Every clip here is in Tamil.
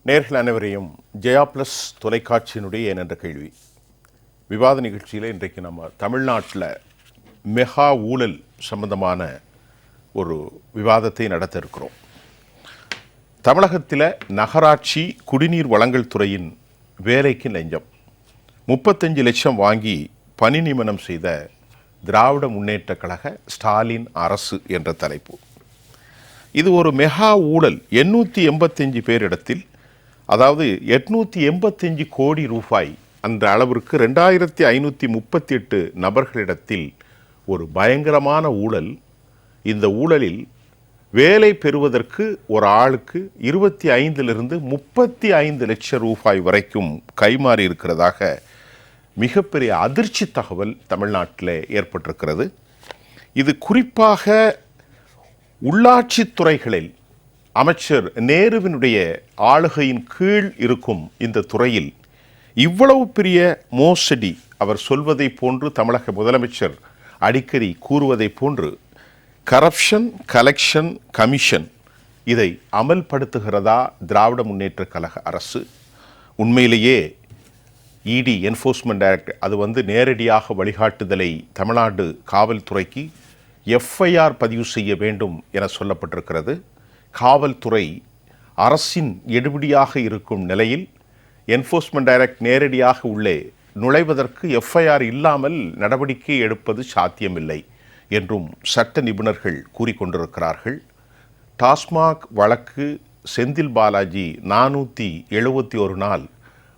நேர்கள் அனைவரையும் ஜெயா பிளஸ் தொலைக்காட்சியினுடைய ஏனென்ற கேள்வி விவாத நிகழ்ச்சியில் இன்றைக்கு நம்ம தமிழ்நாட்டில் மெகா ஊழல் சம்பந்தமான ஒரு விவாதத்தை நடத்த இருக்கிறோம். தமிழகத்தில் நகராட்சி குடிநீர் வழங்கல் துறையின் வேலைக்கு லஞ்சம் 35 லட்சம் வாங்கி பணி நியமனம் செய்த திராவிட முன்னேற்ற கழக ஸ்டாலின் அரசு என்ற தலைப்பு. இது ஒரு மெகா ஊழல். 885 பேரிடத்தில், அதாவது 885 கோடி ரூபாய் அந்த அளவிற்கு 2538 நபர்களிடத்தில் ஒரு பயங்கரமான ஊழல். இந்த ஊழலில் வேலை பெறுவதற்கு ஒரு ஆளுக்கு 25 35 லட்சம் ரூபாய் வரைக்கும் கைமாறி இருக்கிறதாக மிகப்பெரிய அதிர்ச்சி தகவல் தமிழ்நாட்டில் ஏற்பட்டிருக்கிறது. இது குறிப்பாக உள்ளாட்சி துறைகளில் அமைச்சர் நேருவினுடைய ஆளுகையின் கீழ் இருக்கும் இந்த துறையில் இவ்வளவு பெரிய மோசடி அவர் சொல்வதை போன்று, தமிழக முதலமைச்சர் அடிக்கடி கூறுவதை போன்று கரப்ஷன் கலெக்ஷன் கமிஷன் இதை அமல்படுத்துகிறதா திராவிட முன்னேற்ற கழக அரசு? உண்மையிலேயே இடி என்ஃபோர்ஸ்மெண்ட் டைரக்டர் அது நேரடியாக வழிகாட்டுதலை தமிழ்நாடு காவல்துறைக்கு எஃப்ஐஆர் பதிவு செய்ய வேண்டும் என சொல்லப்பட்டிருக்கிறது. காவல்துறை அரசின் எடுபிடியாக இருக்கும் நிலையில் என்ஃபோர்ஸ்மெண்ட் டைரக்டர் நேரடியாக உள்ளே நுழைவதற்கு எஃப்ஐஆர் இல்லாமல் நடவடிக்கை எடுப்பது சாத்தியமில்லை என்றும் சட்ட நிபுணர்கள் கூறிக்கொண்டிருக்கிறார்கள். டாஸ்மாக் வழக்கு செந்தில் பாலாஜி 471 நாள்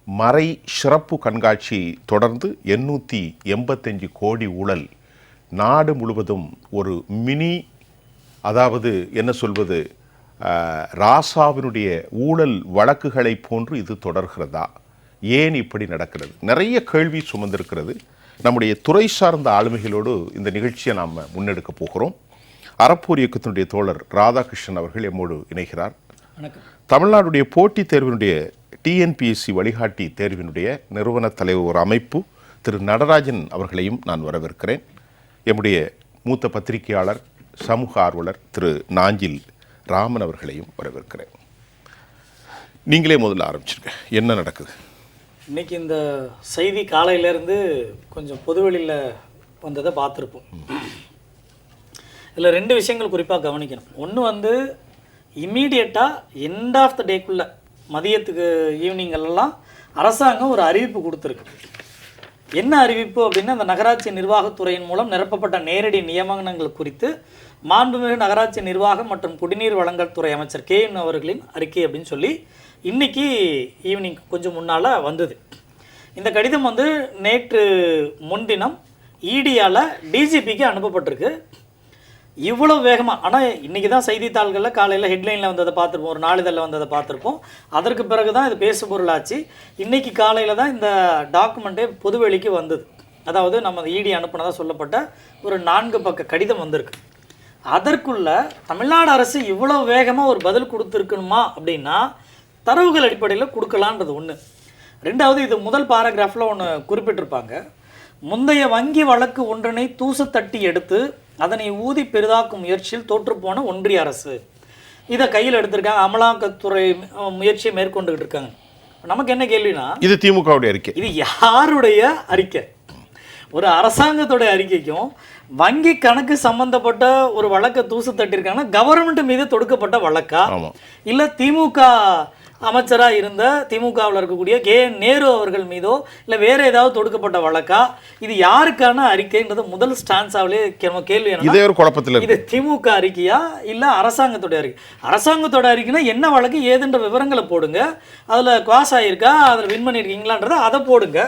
மறை சிறப்பு கண்காட்சி தொடர்ந்து 885 கோடி ஊழல் நாடு முழுவதும் ஒரு மினி, அதாவது என்ன சொல்வது, ராசாவினுடைய ஊழல் வழக்குகளை போன்று இது தொடர்கிறதா? ஏன் இப்படி நடக்கிறது? நிறைய கேள்வி சுமந்திருக்கிறது. நம்முடைய துறை சார்ந்த ஆளுமைகளோடு இந்த நிகழ்ச்சியை நாம் முன்னெடுக்க போகிறோம். அறப்போர் இயக்கத்தினுடைய தோழர் ராதாகிருஷ்ணன் அவர்கள் எம்மோடு இணைகிறார். தமிழ்நாடுடைய போட்டித் தேர்வினுடைய டிஎன்பிஎஸ்சி வழிகாட்டி தேர்வினுடைய நிறுவன தலைவர் ஒரு அமைப்பு திரு நடராஜன் அவர்களையும் நான் வரவேற்கிறேன். எம்முடைய மூத்த பத்திரிகையாளர் சமூக ஆர்வலர் திரு நாஞ்சில் ராமன் அவர்களையும் வரவேற்கிறேன். நீங்களே முதல்ல ஆரம்பிச்சிருங்க, என்ன நடக்குது? இன்றைக்கி இந்த செய்தி காலையிலேருந்து கொஞ்சம் பொதுவெளியில் வந்ததை பார்த்துருப்போம். இதில் 2 விஷயங்கள் குறிப்பாக கவனிக்கணும். ஒன்று இம்மீடியட்டாக எண்ட் ஆஃப் த டேக்குள்ளே மதியத்துக்கு ஈவினிங்கெல்லாம் அரசாங்கம் ஒரு அறிவிப்பு கொடுத்துருக்கு. என்ன அறிவிப்பு அப்படின்னா, அந்த நகராட்சி நிர்வாகத்துறையின் மூலம் நிரப்பப்பட்ட நேரடி நியமனங்கள் குறித்து மாண்புமிகு நகராட்சி நிர்வாகம் மற்றும் குடிநீர் வழங்கல் துறை அமைச்சர் KN அவர்களின் அறிக்கை அப்படின்னு சொல்லி இன்றைக்கி ஈவினிங் கொஞ்சம் முன்னால் வந்தது. இந்த கடிதம் நேற்று முன்தினம் இடியால் டிஜிபிக்கு அனுப்பப்பட்டிருக்கு. இவ்வளோ வேகமாக, ஆனால் இன்றைக்கி தான் செய்தித்தாள்களில் காலையில் ஹெட்லைனில் வந்ததை பார்த்துருப்போம், ஒரு நாளிதழில் வந்ததை பார்த்துருப்போம். அதற்கு பிறகு தான் இது பேசு பொருளாச்சு. இன்றைக்கி காலையில் தான் இந்த டாக்குமெண்ட்டே பொதுவெளிக்கு வந்தது. அதாவது நம்ம இடி அனுப்பினதாக சொல்லப்பட்ட ஒரு 4 பக்க கடிதம் வந்திருக்கு. அதற்குள்ள தமிழ்நாடு அரசு இவ்வளோ வேகமாக ஒரு பதில் கொடுத்துருக்கணுமா அப்படின்னா தரவுகள் அடிப்படையில் கொடுக்கலான்றது ஒன்று. 2வது, இது முதல் பாராகிராஃபில் ஒன்று குறிப்பிட்டிருப்பாங்க. முந்தைய வங்கி வழக்கு ஒன்றினை தூசு தட்டி எடுத்து அதனை ஊதி பெரிதாக்கும் முயற்சியில் தோற்றுப்போன ஒன்றிய அரசு இதை கையில் எடுத்திருக்காங்க. அமலாக்கத்துறை முயற்சியை மேற்கொண்டுகிட்டு இருக்காங்க. நமக்கு என்ன கேள்வினா, இது திமுகவுடைய அறிக்கை, இது யாருடைய அறிக்கை? ஒரு அரசாங்கத்துடைய அறிக்கைக்கும் வங்கி கணக்கு சம்பந்தப்பட்ட ஒரு வழக்கை தூசு தட்டியிருக்காங்கன்னா கவர்மெண்ட் மீது தொடுக்கப்பட்ட வழக்கா, இல்லை திமுக அமைச்சராக இருந்த திமுகவில் இருக்கக்கூடிய KN நேரு அவர்கள் மீதோ இல்லை வேறு ஏதாவது தொடுக்கப்பட்ட வழக்கா? இது யாருக்கான அறிக்கைன்றது முதல் ஸ்டான்ஸாவிலே கேள்வி. இது திமுக அறிக்கையா இல்லை அரசாங்கத்தோட அறிக்கை? அரசாங்கத்தோட அறிக்கைனா என்ன வழக்கு ஏதுன்ற விவரங்களை போடுங்க, அதில் குவாஸ் ஆகியிருக்கா, அதில் வின் பண்ணியிருக்கீங்களான்றதை அதை போடுங்க.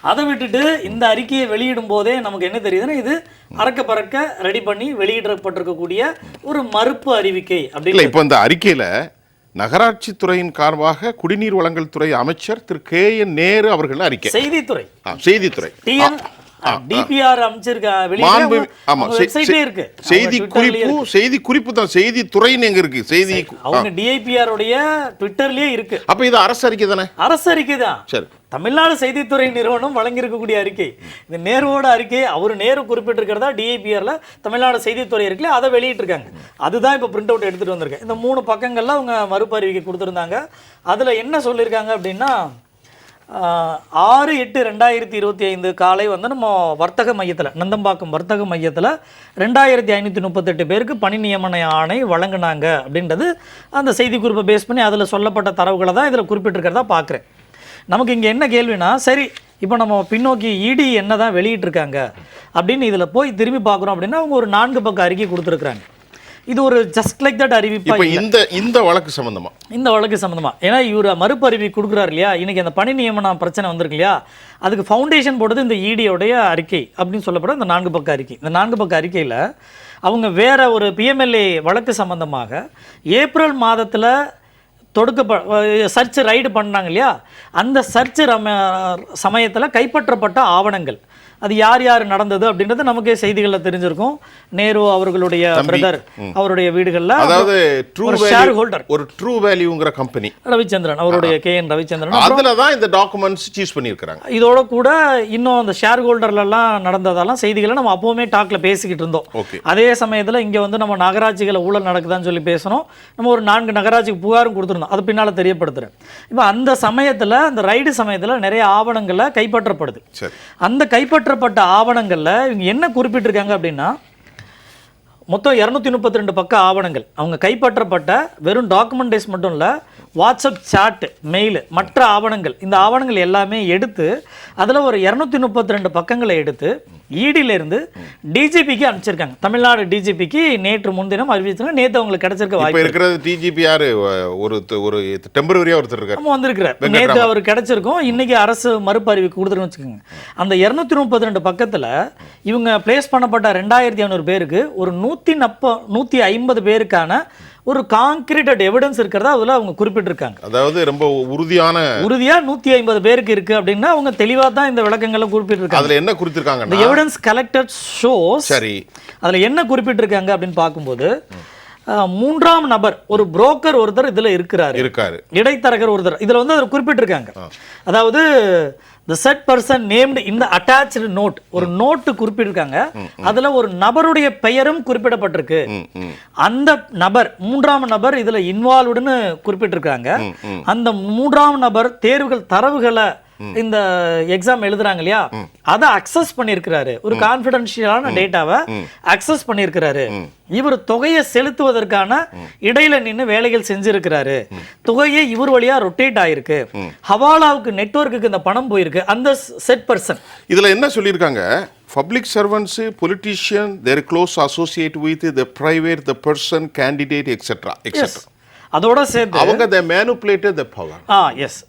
அதை விட்டுட்டு இந்த அறிக்கையை வெளியிடும் போதே நமக்கு என்ன தெரியுதுன்னா, இது அறக்க பறக்க ரெடி பண்ணி வெளியிடப்பட்டிருக்கக்கூடிய ஒரு மறுப்பு அறிவிக்கை அப்படி. இப்போ இந்த அறிக்கையில் நகராட்சி துறையின் காரணமாக குடிநீர் வழங்கல் துறை அமைச்சர் திரு KN நேரு அவர்கள் அறிக்கை, செய்தித்துறை டிபிஆர் அமைச்சிருக்க செய்தி குறிப்பு தான், செய்தித்துறைன்னு எங்க இருக்கு? அவங்க டிஐபிஆர் உடைய ட்விட்டர்லயே இருக்கு. அப்ப இது அரசு அறிக்கை தானே? அரசு அறிக்கை தான். சரி, தமிழ்நாடு செய்தித்துறை நிறுவனம் வழங்கியிருக்கக்கூடிய அறிக்கை, இந்த நேருவோட அறிக்கை, அவர் நேரு குறிப்பிட்டிருக்கிறதா டிஐபிஆரில் தமிழ்நாடு செய்தித்துறை இருக்குல்ல, அதை வெளியிட்டிருக்காங்க. அதுதான் இப்போ பிரிண்ட் அவுட் எடுத்துகிட்டு வந்திருக்கேன். இந்த 3 பக்கங்கள்ல அவங்க மறுப்பு அறிக்கை கொடுத்துருந்தாங்க. அதில் என்ன சொல்லியிருக்காங்க அப்படின்னா 6/8/2025 காலை வந்து நம்ம வர்த்தக மையத்தில், நந்தம்பாக்கம் வர்த்தக மையத்தில் 2538 பேருக்கு பணி நியமன ஆணை வழங்கினாங்க அப்படின்றது அந்த செய்தி குறிப்பை பேஸ் பண்ணி அதில் சொல்லப்பட்ட தரவுகளை தான் இதில் குறிப்பிட்டிருக்கிறதா பார்க்குறேன். நமக்கு இங்கே என்ன கேள்வினா, சரி இப்போ நம்ம பின்னோக்கி இடி என்ன தான் வெளியிட்டிருக்காங்க அப்படின்னு இதில் போய் திரும்பி பார்க்குறோம் அப்படின்னா அவங்க ஒரு 4 பக்க அறிக்கை கொடுத்துருக்குறாங்க. இது ஒரு ஜஸ்ட் லைக் தட் அறிவிப்பா இந்த வழக்கு சம்பந்தமா ஏன்னா இவர் மறுப்பு அறிவிப்பு கொடுக்குறாரு இல்லையா, இன்னைக்கு அந்த பணி நியமன பிரச்சனை வந்திருக்கு இல்லையா, அதுக்கு ஃபவுண்டேஷன் போட்டது இந்த இடியோடைய அறிக்கை அப்படின்னு சொல்லப்பட இந்த 4 பக்க அறிக்கை. இந்த 4 பக்க அறிக்கையில் அவங்க வேற ஒரு பிஎம்எல்ஏ வழக்கு சம்பந்தமாக ஏப்ரல் மாதத்தில் சர்ச் ரைடு பண்ணாங்க இல்லையா, அந்த சர்ச் சமயத்தில் கைப்பற்றப்பட்ட ஆவணங்கள் அது யார் யார் நடந்தது அப்படின்றது நமக்கே செய்திகளில் தெரிஞ்சிருக்கும். நேரு அவர்களுடைய பிரதர் அவருடைய வீடுகளில், அதாவது ஷேர் ஹோல்டர் ஒரு ட்ரூ வேல்யூங்கிற கம்பெனி ரவிச்சந்திரன், அவருடைய கேஎன் ரவிச்சந்திரன், அதுல தான் இந்த டாக்குமெண்ட்ஸ் சீஸ் பண்ணியிருக்காங்க. இதோட கூட இன்னும் அந்த ஷேர் ஹோல்டர்லாம் நடந்ததெல்லாம் செய்திகளை நம்ம அப்போவுமே டாக்ல பேசிக்கிட்டு இருந்தோம். அதே சமயத்தில் இங்கே வந்து நம்ம நகராட்சிகளை ஊழல் நடக்குதான்னு சொல்லி பேசணும். நம்ம ஒரு 4 நகராட்சிக்கு புகாரும் கொடுத்துருந்தோம், அது பின்னால் தெரியப்படுத்துறேன். இப்போ அந்த சமயத்தில், அந்த ரைடு சமயத்தில் நிறைய ஆவணங்களை கைப்பற்றப்படுது. அந்த கைப்பற்றப்பட்ட ஆவணங்களில் இவங்க என்ன குறிப்பிட்டிருக்காங்க அப்படின்னா, மொத்தம் 232 பக்க ஆவணங்கள் அவங்க கைப்பற்றப்பட்ட, வெறும் டாக்குமெண்டேஷன் மட்டும் இல்லை, வாட்ஸ்அப் சாட், மெயில், மற்ற ஆவணங்கள், இந்த ஆவணங்கள் எல்லாமே எடுத்து அதில் ஒரு 232 பக்கங்களை எடுத்து இடியிலிருந்து டிஜிபிக்கு அனுப்பிச்சிருக்காங்க. தமிழ்நாடு டிஜிபிக்கு நேற்று முன்தினம் அறிவிச்சாங்க. நேற்று அவங்களுக்கு கிடைச்சிருக்க வாய்ப்பு இருக்கிறது. டிஜிபி யாரு, ஒரு டெம்பரரியா ஒருத்தர் இருக்காரு, நம்ம வந்திருக்கிறார். நேற்று அவருக்கு கிடைச்சிருக்கும், இன்னைக்கு அரசு மறுப்பு அறிவிப்பு கொடுத்துருன்னு வச்சுக்கோங்க. அந்த 232 பக்கத்தில் இவங்க பிளேஸ் பண்ணப்பட்ட 2500 பேருக்கு ஒரு 150 பேருக்கான ஒரு கான்கிரீட்டட் எவிடன்ஸ் இருக்கிறதா அதில் அவங்க குறிப்பிட்டிருக்காங்க. அதாவது ரொம்ப உறுதியா 150 பேருக்கு இருக்கு அப்படின்னா அவங்க தெளிவாக தான் இந்த விளக்கங்களை குறிப்பிட்டிருக்காங்க. அதில் என்ன குறிப்பிட்டிருக்காங்க, the evidence collected shows, சரி அதில் என்ன குறிப்பிட்டிருக்காங்க அப்படின்னு பார்க்கும்போது, 3ஆம் நபர் ஒரு புரோக்கர் ஒருத்தர் இதில் இருக்காரு, இடைத்தரகர் ஒருத்தர் இதில் வந்து அதில் குறிப்பிட்டிருக்காங்க. அதாவது the said person named in the attached note, ஒரு நோட்டு குறிப்பிட்டிருக்காங்க. அதுல ஒரு நபருடைய பெயரும் குறிப்பிடப்பட்டிருக்கு. அந்த நபர் 3ஆம் நபர் இதுல இன்வால்வ்டுன்னு குறிப்பிட்டிருக்காங்க. அந்த 3ஆம் நபர் தேர்வுகள் தரவுகளை இந்த எக்ஸாம் எழுதுறாங்க இல்லையா, அதை அக்சஸ் பண்ணியிருக்கிறாரு. ஒரு கான்ஃபிடென்ஷியலான டேட்டாவை அக்சஸ் பண்ணியிருக்கிறாரு. இவர் தொகையை செலுத்துவதற்கான இடையில நின்று வேலைகள் செஞ்சிருக்கிறாரு. தொகையை இவர் வழியா ரொட்டேட் ஆயிருக்கு. ஹவாலாவுக்கு நெட்வொர்க்குக்கு இந்த பணம் போயிருக்கு. அந்த செட் பர்சன் இதுல என்ன சொல்லியிருக்காங்க, public servants, politician, their close associate with the private, the person, candidate, etc. அதோட சேர்த்து அவங்க they manipulated the power. Yes,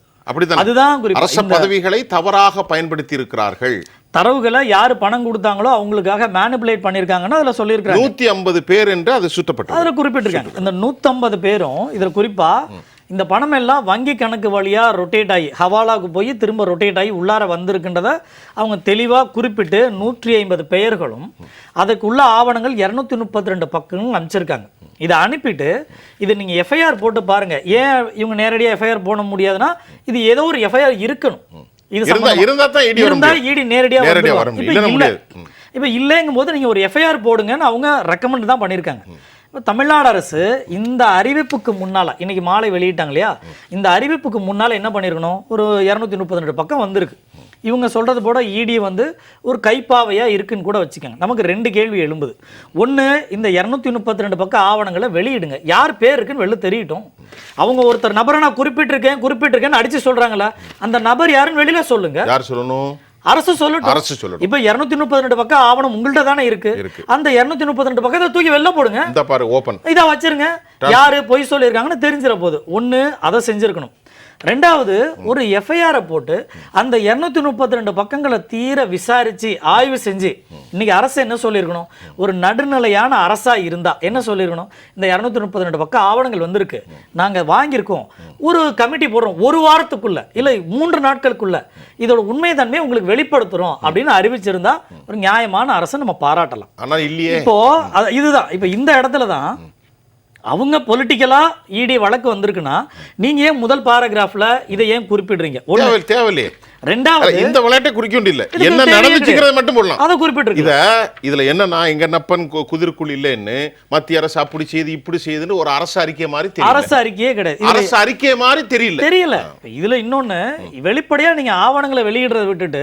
அதுதான் அரச பதவிகளை தவறாக பயன்படுத்தி இருக்கிறார்கள். தரவுகளை யாரு பணம் கொடுத்தாங்களோ அவங்களுக்காக மேனிபுலேட் பண்ணிருக்காங்கன்னு அதுல சொல்லியிருக்காங்க. 150 பேர் என்று அது சுட்டப்பட்டது, அதுல குறிப்பிட்டிருக்காங்க. இந்த 150 பேரும் இதுல குறிப்பா இந்த பணம் எல்லாம் வங்கி கணக்கு வழியா ரொட்டேட் ஆகி ஹவாலாவுக்கு போய் திரும்ப ரொட்டேட் ஆகி உள்ளார வந்திருக்கின்றத அவங்க தெளிவா குறிப்பிட்டு 150 பெயர்களும் அதுக்குள்ள ஆவணங்கள் 232 பக்கங்களும் அனுப்பிச்சிருக்காங்க. இதை அனுப்பிட்டு இது நீங்க எஃப்ஐஆர் போட்டு பாருங்க. ஏன் இவங்க நேரடியாக எஃப்ஐஆர் போட முடியாதுன்னா, இது ஏதோ ஒரு எஃப்ஐஆர் இருக்கணும். இது இருந்தா இடி நேரடியாக இப்ப இல்லைங்கும் போது நீங்க ஒரு எஃப்ஐஆர் போடுங்கன்னு அவங்க ரெக்கமெண்ட் தான் பண்ணியிருக்காங்க. இப்போ தமிழ்நாடு அரசு இந்த அறிவிப்புக்கு முன்னால், இன்னைக்கு மாலை வெளியிட்டாங்க இல்லையா, இந்த அறிவிப்புக்கு முன்னால் என்ன பண்ணியிருக்கணும், ஒரு 232 பக்கம் வந்திருக்கு. இவங்க சொல்கிறது போட இடி வந்து ஒரு கைப்பாவையாக இருக்குன்னு கூட வச்சுக்கோங்க. நமக்கு 2 கேள்வி எழும்புது. ஒன்று, இந்த 232 பக்கம் ஆவணங்களை வெளியிடுங்க, யார் பேர் இருக்குன்னு வெளில தெரியட்டும். அவங்க ஒருத்தர் நபரை நான் குறிப்பிட்டிருக்கேன்னு அடித்து சொல்கிறாங்களா, அந்த நபர் யாருன்னு வெளியில் சொல்லுங்க. யார் சொல்லணும்? அரசு சொல்லட்டும். இப்ப 232 பக்கம் ஆவணம் உங்கள்ட்ட தானே இருக்கு. அந்த 232 பக்கத்தை தூக்கி வெளில போடுங்க, இதை வச்சிருங்க. யாரு பொய் சொல்லியிருக்காங்கன்னு தெரிஞ்சிட போகுது. ஒன்று அதை செஞ்சிருக்கணும். 2வது, ஒரு எஃப்ஐஆரை போட்டு அந்த 232 பக்கங்களை தீர விசாரிச்சு ஆய்வு செஞ்சு, இன்னைக்கு அரசு என்ன சொல்லியிருக்கணும், ஒரு நடுநிலையான அரசா இருந்தா என்ன சொல்லியிருக்கணும், இந்த 232 பக்கம் ஆவணங்கள் வந்திருக்கு, நாங்க வாங்கியிருக்கோம், ஒரு கமிட்டி போடுறோம், 1 வாரத்துக்குள்ள இல்லை 3 நாட்களுக்குள்ள இதோட உண்மைத்தன்மையை உங்களுக்கு வெளிப்படுத்துறோம் அப்படின்னு அறிவிச்சிருந்தா ஒரு நியாயமான அரசு நம்ம பாராட்டலாம். ஆனா இல்லையே. இப்போ இதுதான், இப்போ இந்த இடத்துல தான் அவங்க பொலிட்டிக்கலா இடி வழக்கு வந்திருக்குன்னா, நீங்க ஏன் முதல் பாராகிராஃப்ல இதை ஏன் குறிப்பிடுறீங்க? தேவையில்லையே. ரெண்டாவது இந்த விளையாட்டை குறிக்க வேண்டிய என்ன நடந்துச்சுங்கிறத மட்டும் போடலாம். அதை குறிப்பிட்டு இதுல என்னன்னா எங்க நப்பன் குதிர்க்குள் இல்லைன்னு மத்திய அரசு அப்படி செய்து இப்படி செய்துன்னு ஒரு அரசு அறிக்கை மாதிரி தெரியல. அரசு அறிக்கையே கிடையாது, அரசு அறிக்கை மாதிரி தெரியல. இதுல இன்னொன்னு வெளிப்படையா நீங்க ஆவணங்களை வெளியிடுறத விட்டுட்டு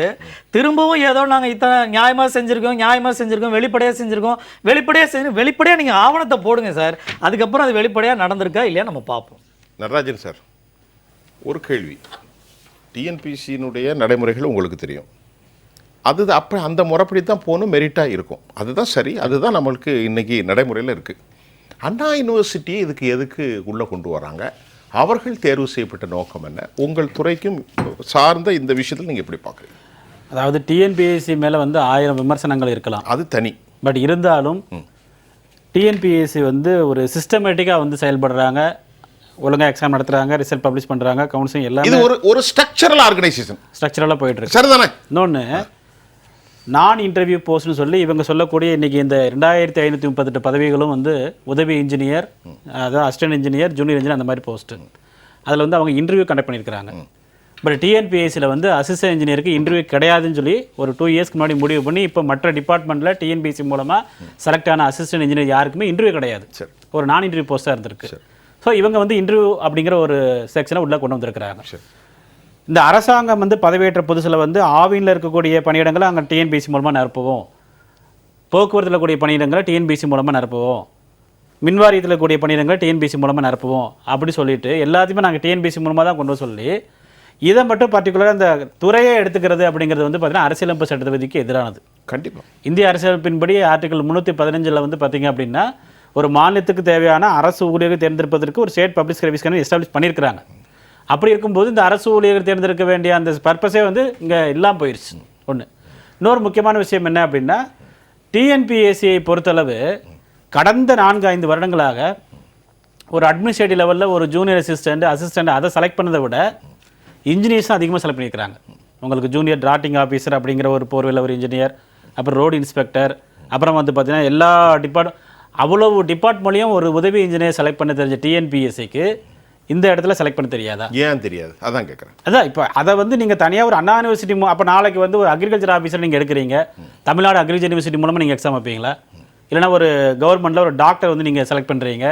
திரும்பவும் ஏதோ நாங்க இத்தனை நியாயமா செஞ்சிருக்கோம் வெளிப்படையா நீங்க ஆவணத்தை போடுங்க சார். அதுக்கப்புறம் அது வெளிப்படையா நடந்திருக்கா இல்லையா நம்ம பார்ப்போம். நடராஜன் சார், ஒரு கேள்வி. டிஎன்பிசியினுடைய நடைமுறைகள் உங்களுக்கு தெரியும். அது அப்போ அந்த முறைப்படி தான் போகணும், மெரிட்டாக இருக்கும். அதுதான் சரி, அதுதான் நம்மளுக்கு இன்றைக்கி நடைமுறையில் இருக்குது. அண்ணா யூனிவர்சிட்டியை இதுக்கு எதுக்கு உள்ளே கொண்டு வராங்க? அவர்கள் தேர்வு செய்யப்பட்ட நோக்கம் என்ன? உங்கள் துறைக்கும் சார்ந்த இந்த விஷயத்தில் நீங்கள் எப்படி பார்க்குறீங்க? அதாவது டிஎன்பிஎஸ்சி மேலே வந்து 1000 விமர்சனங்கள் இருக்கலாம், அது தனி. பட் இருந்தாலும் டிஎன்பிஎஸ்சி வந்து ஒரு சிஸ்டமேட்டிக்காக வந்து செயல்படுறாங்க, ஒழுங்காக எக்ஸாம் நடத்துகிறாங்க, ரிசல்ட் பப்ளிஷ் பண்ணுறாங்க, கவுன்சிலிங் எல்லாம். இது ஒரு ஸ்ட்ரக்சரல் ஆர்கனைசேஷன், ஸ்ட்ரக்சரலாக போயிட்டு இருக்கு. சரிதானே? இன்னொன்று நான் இன்டர்வியூ போஸ்ட்னு சொல்லி இவங்க சொல்லக்கூடிய இன்றைக்கி இந்த 2538 பதவிகளும் வந்து உதவி இன்ஜினியர், அதாவது அசிஸ்டன்ட் இன்ஜினியர், ஜூனியர் இன்ஜினியர், அந்த மாதிரி போஸ்ட்டு. அதில் வந்து அவங்க இன்டர்வியூ கண்டக்ட் பண்ணியிருக்கிறாங்க. பட் டிஎன்பிஎஸ்சியில் வந்து அசிஸ்டன்ட் இன்ஜினியருக்கு இன்டர்வியூ கிடையாதுன்னு சொல்லி ஒரு 2 இயர்ஸ்க்கு முன்னாடி முடிவு பண்ணி இப்போ மற்ற டிபார்ட்மெண்ட்டில் டிஎன்பிஎஸ்சி மூலமாக செலக்ட் ஆன அசிஸ்டன்ட் இன்ஜினியர் யாருக்குமே இன்டர்வியூ கிடையாது, ஒரு நான் இன்டர்வியூ போஸ்ட்டாக இருந்திருக்கு. ஸோ இவங்க வந்து இன்டர்வியூ அப்படிங்கிற ஒரு செக்ஷனை உள்ளே கொண்டு வந்திருக்கிறாங்க. இந்த அரசாங்கம் வந்து பதவியேற்ற புதுசில் வந்து ஆவினில் இருக்கக்கூடிய பணியிடங்களை அங்கே டிஎன்பிஎஸ்சி மூலமாக நிரப்புவோம், போக்குவரத்தில் கூடிய பணியிடங்களை டிஎன்பிஎஸ்சி மூலமாக நிரப்புவோம், மின்வாரியத்தில் கூடிய பணியிடங்களை டிஎன்பிஎஸ்சி மூலமாக நிரப்புவோம் அப்படி சொல்லிட்டு எல்லாத்தையுமே நாங்கள் டிஎன்பிஎஸ்சி மூலமாக தான் கொண்டு சொல்லி இதை மட்டும் பர்டிகுலராக அந்த துறையை எடுத்துக்கிறது அப்படிங்கிறது வந்து பார்த்தீங்கன்னா அரசியலமைப்பு சட்ட விதிக்கு எதிரானது. கண்டிப்பாக இந்திய அரசியலமைப்பின்படி ஆர்டிகல் 315 வந்து பார்த்தீங்க அப்படின்னா ஒரு மாநிலத்துக்கு தேவையான அரசு ஊழியர்கள் தேர்ந்தெடுப்பதற்கு ஒரு state public service commission establish பண்ணியிருக்கிறாங்க. அப்படி இருக்கும்போது இந்த அரசு ஊழியர்கள் தேர்ந்தெடுக்க வேண்டிய அந்த பர்பஸே வந்து இங்கே இல்லாமல் போயிடுச்சு. ஒன்று. இன்னொரு முக்கியமான விஷயம் என்ன அப்படின்னா டிஎன்பிஎஸ்சியை பொறுத்தளவு கடந்த 4-5 வருடங்களாக ஒரு அட்மினிஸ்ட்ரேட்டிவ் லெவலில் ஒரு ஜூனியர் அசிஸ்டண்ட் அதை செலக்ட் பண்ணதை விட இன்ஜினியர்ஸ் தான் அதிகமாக செலக்ட் பண்ணியிருக்கிறாங்க. உங்களுக்கு ஜூனியர் டிராட்டிங் ஆஃபீஸர் அப்படிங்கிற ஒரு போர்வையில் ஒரு இன்ஜினியர், அப்புறம் ரோடு இன்ஸ்பெக்டர், அப்புறம் வந்து பார்த்தீங்கன்னா எல்லா அவ்வளவு டிபார்ட்மெண்ட்லையும் ஒரு உதவி இன்ஜினியர் செலக்ட் பண்ண தெரிஞ்ச டிஎன்பிஎஸ்சிக்கு இந்த இடத்துல செலக்ட் பண்ண தெரியாதா? ஏன் தெரியாது? அதான் கேட்குறேன். அதான் இப்போ அதை வந்து நீங்கள் தனியாக ஒரு அண்ணா யூனிவர்சிட்டி அப்போ நாளைக்கு வந்து ஒரு அக்ரிகல்ச்சர் ஆஃபீஸர் நீங்கள் எடுக்கிறீங்க, தமிழ்நாடு அக்ரிகல்ச்சர் யூனிவர்சிட்டி மூலமாக நீங்கள் எக்ஸாம் வைப்பீங்களா? இல்லைனா ஒரு கவர்மெண்ட்டில் ஒரு டாக்டர் வந்து நீங்கள் செலக்ட் பண்ணுறீங்க,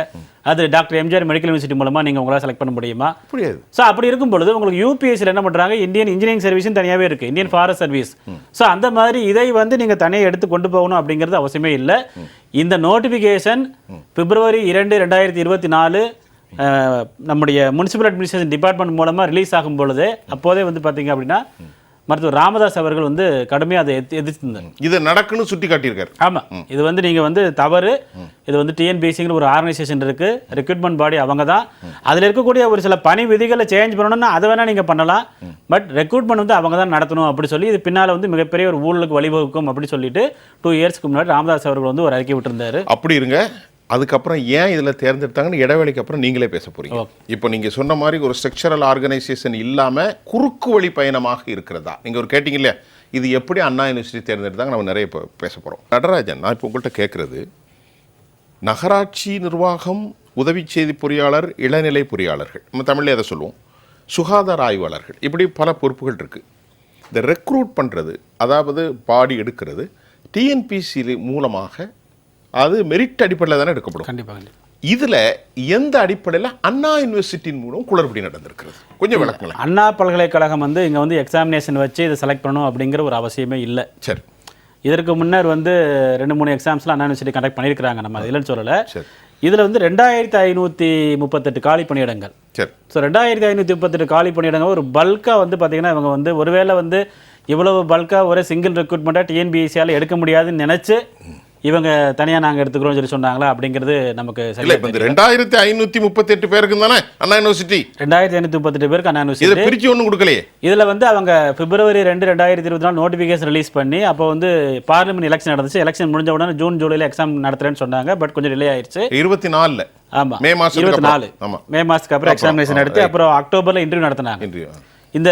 அது டாக்டர் எம்ஜிஆர் மெடிக்கல் யூனிவர்சிட்டி மூலமாக நீங்கள் உங்களால் செலக்ட் பண்ண முடியுமா? முடியாது. ஸோ அப்படி இருக்கும் பொழுது உங்களுக்கு யூபிஎஸ்சியில் என்ன பண்ணுறாங்க, இந்தியன் இன்ஜினியரிங் சர்வீஸும் தனியாகவே இருக்குது, இந்தியன் ஃபாரஸ்ட் சர்வீஸ். ஸோ அந்த மாதிரி இதை வந்து நீங்கள் தனியாக எடுத்து கொண்டு போகணும் அப்படிங்கிறது அவசியமே இல்லை. இந்த நோட்டிஃபிகேஷன் February 2, 2024 நம்முடைய முனிசிபல் அட்மினிஸ்ட்ரேஷன் டிபார்ட்மெண்ட் மூலமாக ரிலீஸ் ஆகும் பொழுது அப்போதே வந்து பார்த்தீங்க அப்படின்னா மருத்துவர் ராமதாஸ் அவர்கள் வந்து கடுமையாக அதை எதிர்த்திருந்தார். இது நடக்குன்னு சுட்டி காட்டியிருக்காரு. ஆமாம், இது வந்து நீங்கள் வந்து தவறு, இது வந்து டிஎன்பிஎஸ்சிங்கிற ஒரு ஆர்கனைசேஷன் இருக்குது, ரெக்ரூட்மெண்ட் பாடி அவங்க தான், அதில் இருக்கக்கூடிய ஒரு சில பணி விதிகளை சேஞ்ச் பண்ணணும்னா அதை வேணால் நீங்கள் பண்ணலாம், பட் ரெக்ரூட்மெண்ட் வந்து அவங்க தான் நடத்தணும் அப்படி சொல்லி இது பின்னால் வந்து மிகப்பெரிய ஒரு ஊழலுக்கு வழிவகுக்கும் அப்படி சொல்லிட்டு 2 இயர்ஸ்க்கு முன்னாடி ராமதாஸ் அவர்கள் வந்து ஒரு அறிக்கை விட்டுருந்தாரு. அப்படி இருங்க, அதுக்கப்புறம் ஏன் இதில் தேர்ந்தெடுத்தாங்கன்னு இடைவேளைக்கு அப்புறம் நீங்களே பேச போறீங்க. இப்போ நீங்கள் சொன்ன மாதிரி ஒரு ஸ்ட்ரக்சரல் ஆர்கனைசேஷன் இல்லாமல் குறுக்கு வழி பயணமாக இருக்கிறதா நீங்கள் ஒரு கேட்டிங்க இல்லையா, இது எப்படி அண்ணா யூனிவர்சிட்டி தேர்ந்தெடுத்தாங்க நம்ம நிறைய பேச போகிறோம். நடராஜன், நான் இப்போ உங்கள்கிட்ட கேட்குறது, நகராட்சி நிர்வாகம், உதவி செய்தி பொறியாளர், இளநிலை பொறியாளர்கள், நம்ம தமிழில் எதை சொல்லுவோம், சுகாதார ஆய்வாளர்கள், இப்படி பல பொறுப்புகள் இருக்குது. இந்த ரெக்ரூட் பண்ணுறது, அதாவது பாடி எடுக்கிறது டிஎன்பிசி மூலமாக அது மெரிட் அடிப்படையில் தானே எடுக்கப்படும். கண்டிப்பாக. இதில் எந்த அடிப்படையில் அண்ணா யூனிவர்சிட்டியின் மூலம் குளறுபடி நடந்திருக்கிறது கொஞ்சம் விளக்குங்களேன். அண்ணா பல்கலைக்கழகம் வந்து இங்கே வந்து எக்ஸாமினேஷன் வச்சு இதை செலக்ட் பண்ணணும் அப்படிங்கிற ஒரு அவசியமே இல்லை. சரி, இதற்கு முன்னர் வந்து 2-3 எக்ஸாம்ஸ்லாம் அண்ணா யூனிவர்சிட்டி கண்டக்ட் பண்ணியிருக்கிறாங்க, நம்ம அது இல்லைன்னு சொல்லலை. இதில் வந்து 2538 காலி பணியிடங்கள். சரி. ஸோ 2538 காலி பணியிடங்கள் ஒரு பல்காக வந்து பார்த்தீங்கன்னா இவங்க வந்து ஒருவேளை வந்து இவ்வளவு பல்காக ஒரே சிங்கிள் ரெக்ரூட்மெண்ட்டாக டிஎன்பிஎஸ்சியால் எடுக்க முடியாதுன்னு நினச்சி இவங்க தனியாக நாங்கள் எடுத்துக்கிறோம் சொல்லி சொன்னாங்களா அப்படிங்கிறது நமக்கு இல்லை. இப்போ 2538 பேருக்கு தானே அண்ணா யூனிவர்சிட்டி, 2538 பேருக்கு அண்ணா யூனிவர்சிட்டி பிரிச்சு ஒன்றும் கொடுக்கலையே. இதில் வந்து அவங்க February 2, 2024 நோட்டிஃபிகேஷன் ரிலீஸ் பண்ணி அப்போ வந்து பார்லிமெண்ட் எலெக்ஷன் நடந்துச்சு, எலெக்ஷன் முடிஞ்ச உடனே ஜூன் ஜூலையில் எக்ஸாம் நடத்துறேன்னு சொன்னாங்க, பட் கொஞ்சம் டிலே ஆயிடுச்சு. 24 ஆமாம், மே மாதம் 24 மே மாதத்துக்கு அப்புறம் எக்ஸாமினேஷன் நடத்தி அப்புறம் அக்டோபரில் இன்டர்வியூ நடத்தினாங்க. இந்த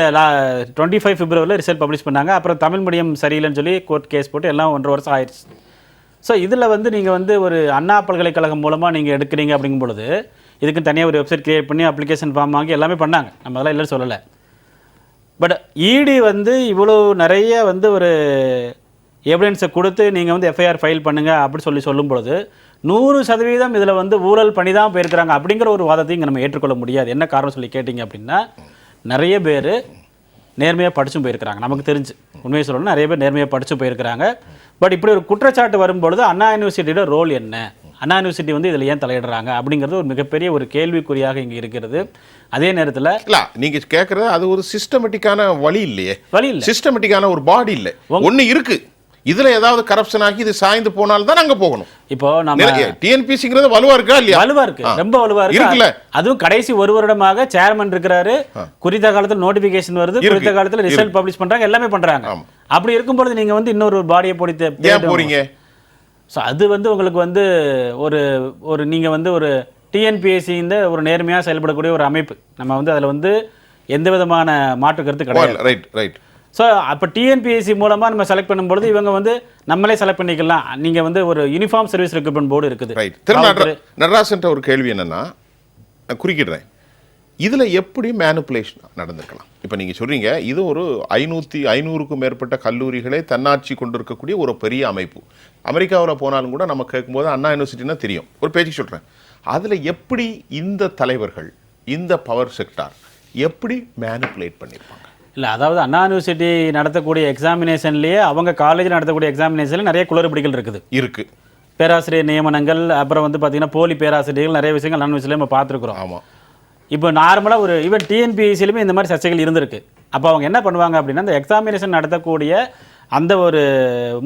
25 February ரிசல்ட் பப்ளிஷ் பண்ணாங்க. அப்புறம் தமிழ் மீடியம் சரியில்லைன்னு சொல்லி கோர்ட் கேஸ் போட்டு எல்லாம் 1.5 வருஷம் ஆயிடுச்சு. ஸோ இதில் வந்து நீங்கள் வந்து ஒரு அண்ணா பல்கலைக்கழகம் மூலமாக நீங்கள் எடுக்கிறீங்க அப்படிங்கும் பொழுது இதுக்கு தனியாக ஒரு வெப்சைட் கிரியேட் பண்ணி அப்ளிகேஷன் ஃபார்ம் வாங்கி எல்லாமே பண்ணாங்க, நம்ம அதெல்லாம் இல்லைன்னு சொல்லலை. பட் இடி வந்து இவ்வளோ நிறைய வந்து ஒரு எவிடன்ஸை கொடுத்து நீங்கள் வந்து எஃப்ஐஆர் ஃபைல் பண்ணுங்க அப்படி சொல்லும் பொழுது 100% இதில் வந்து ஊழல் பண்ணி தான் போயிருக்கிறாங்க அப்படிங்கிற ஒரு வாதத்தையும் இங்கே நம்ம ஏற்றுக்கொள்ள முடியாது. என்ன காரணம் சொல்லி கேட்டிங்க அப்படின்னா, நிறைய பேர் நேர்மையாக படிச்சும் போயிருக்கிறாங்க. நமக்கு தெரிஞ்சு உண்மையை சொல்லணும், நிறைய பேர் நேர்மையாக படித்து போயிருக்கிறாங்க. பட் இப்படி ஒரு குற்றச்சாட்டு வரும்பொழுது அண்ணா யூனிவர்சிட்டியோட ரோல் என்ன, அண்ணா யூனிவர்சிட்டி வந்து இதில் ஏன் தலையிடுறாங்க அப்படிங்கிறது ஒரு மிகப்பெரிய ஒரு கேள்விக்குறியாக இங்கே இருக்கிறது. அதே நேரத்தில் இல்ல நீங்க கேட்குறது அது ஒரு சிஸ்டமேட்டிக்கான வழி இல்லையே, வழி இல்லை, சிஸ்டமேட்டிக்கான ஒரு பாடி இல்லை. ஒன்று இருக்கு, இதுல ஏதாவது கரப்ஷன் ஆகி இது சாய்ந்து போனால்தான் தான் அங்க போகணும். இப்போ நம்ம டிஎன்பிசிங்கிறது வலுவா இருக்கா இல்லையா? வலுவா இருக்கு, ரொம்ப வலுவா இருக்குல்ல. அதுவும் கடைசி ஒரு வருடமாக சேர்மன் இருக்கிறாரு, குறித்த காலத்துல நோட்டிபிகேஷன் வருது, குறித்த காலத்துல ரிசல்ட் பப்ளிஷ் பண்றாங்க, எல்லாமே பண்றாங்க. அப்படி இருக்கும்போது நீங்க வந்து இன்னொரு பாடியை போடி ஏன் போறீங்க? ஸோ அது வந்து உங்களுக்கு வந்து ஒரு நீங்க வந்து ஒரு டிஎன்பிஎஸ்சி இந்த ஒரு நேர்மையா செயல்படக்கூடிய ஒரு அமைப்பு. நம்ம வந்து அதுல வந்து எந்த விதமான மாற்று கருத்து கிடையாது. Right right. ஸோ அப்போ டிஎன்பிஎஸ்சி மூலமாக நம்ம செலக்ட் பண்ணும்பொழுது இவங்க வந்து நம்மளே செலக்ட் பண்ணிக்கலாம். நீங்கள் வந்து ஒரு யூனிஃபார்ம் சர்வீஸ் ரெக்ரூட்மெண்ட் போர்டு இருக்குது. ரைட். நடராஜன்ட்ட ஒரு கேள்வி என்னன்னா, குறிக்கிடுறேன், இதில் எப்படி மேனிப்புலேஷன் நடந்திருக்கலாம்? இப்போ நீங்கள் சொல்கிறீங்க இது ஒரு 500க்கும் மேற்பட்ட கல்லூரிகளை தன்னாட்சி கொண்டிருக்கக்கூடிய ஒரு பெரிய அமைப்பு. அமெரிக்காவில் போனாலும் கூட நம்ம கேட்கும்போது அண்ணா யூனிவர்சிட்டினா தெரியும். ஒரு பேச்சுக்கு சொல்கிறேன், அதில் எப்படி இந்த தலைவர்கள் இந்த பவர் செக்டார் எப்படி மேனிப்புலேட் பண்ணியிருப்பாங்க? இல்லை, அதாவது அண்ணா யூனிவர்சிட்டி நடத்தக்கூடிய எக்ஸாமினேஷன்லேயே அவங்க காலேஜில் நடத்தக்கூடிய எக்ஸாமினேஷனில் நிறைய குளறுபடிகள் இருக்குது. பேராசிரியர் நியமனங்கள், அப்புறம் வந்து பார்த்தீங்கன்னா போலி பேராசிரியர்கள், நிறைய விஷயங்கள் அண்ணா யூனிவர்சிட்டியில் நம்ம பார்த்துருக்குறோம். ஆமாம். இப்போ நார்மலாக ஒரு ஈவன் டிஎன்பிஎஸ்சிலுமே இந்த மாதிரி சர்ச்சைகள் இருந்திருக்கு. அப்போ அவங்க என்ன பண்ணுவாங்க அப்படின்னா, அந்த எக்ஸாமினேஷன் நடத்தக்கூடிய அந்த ஒரு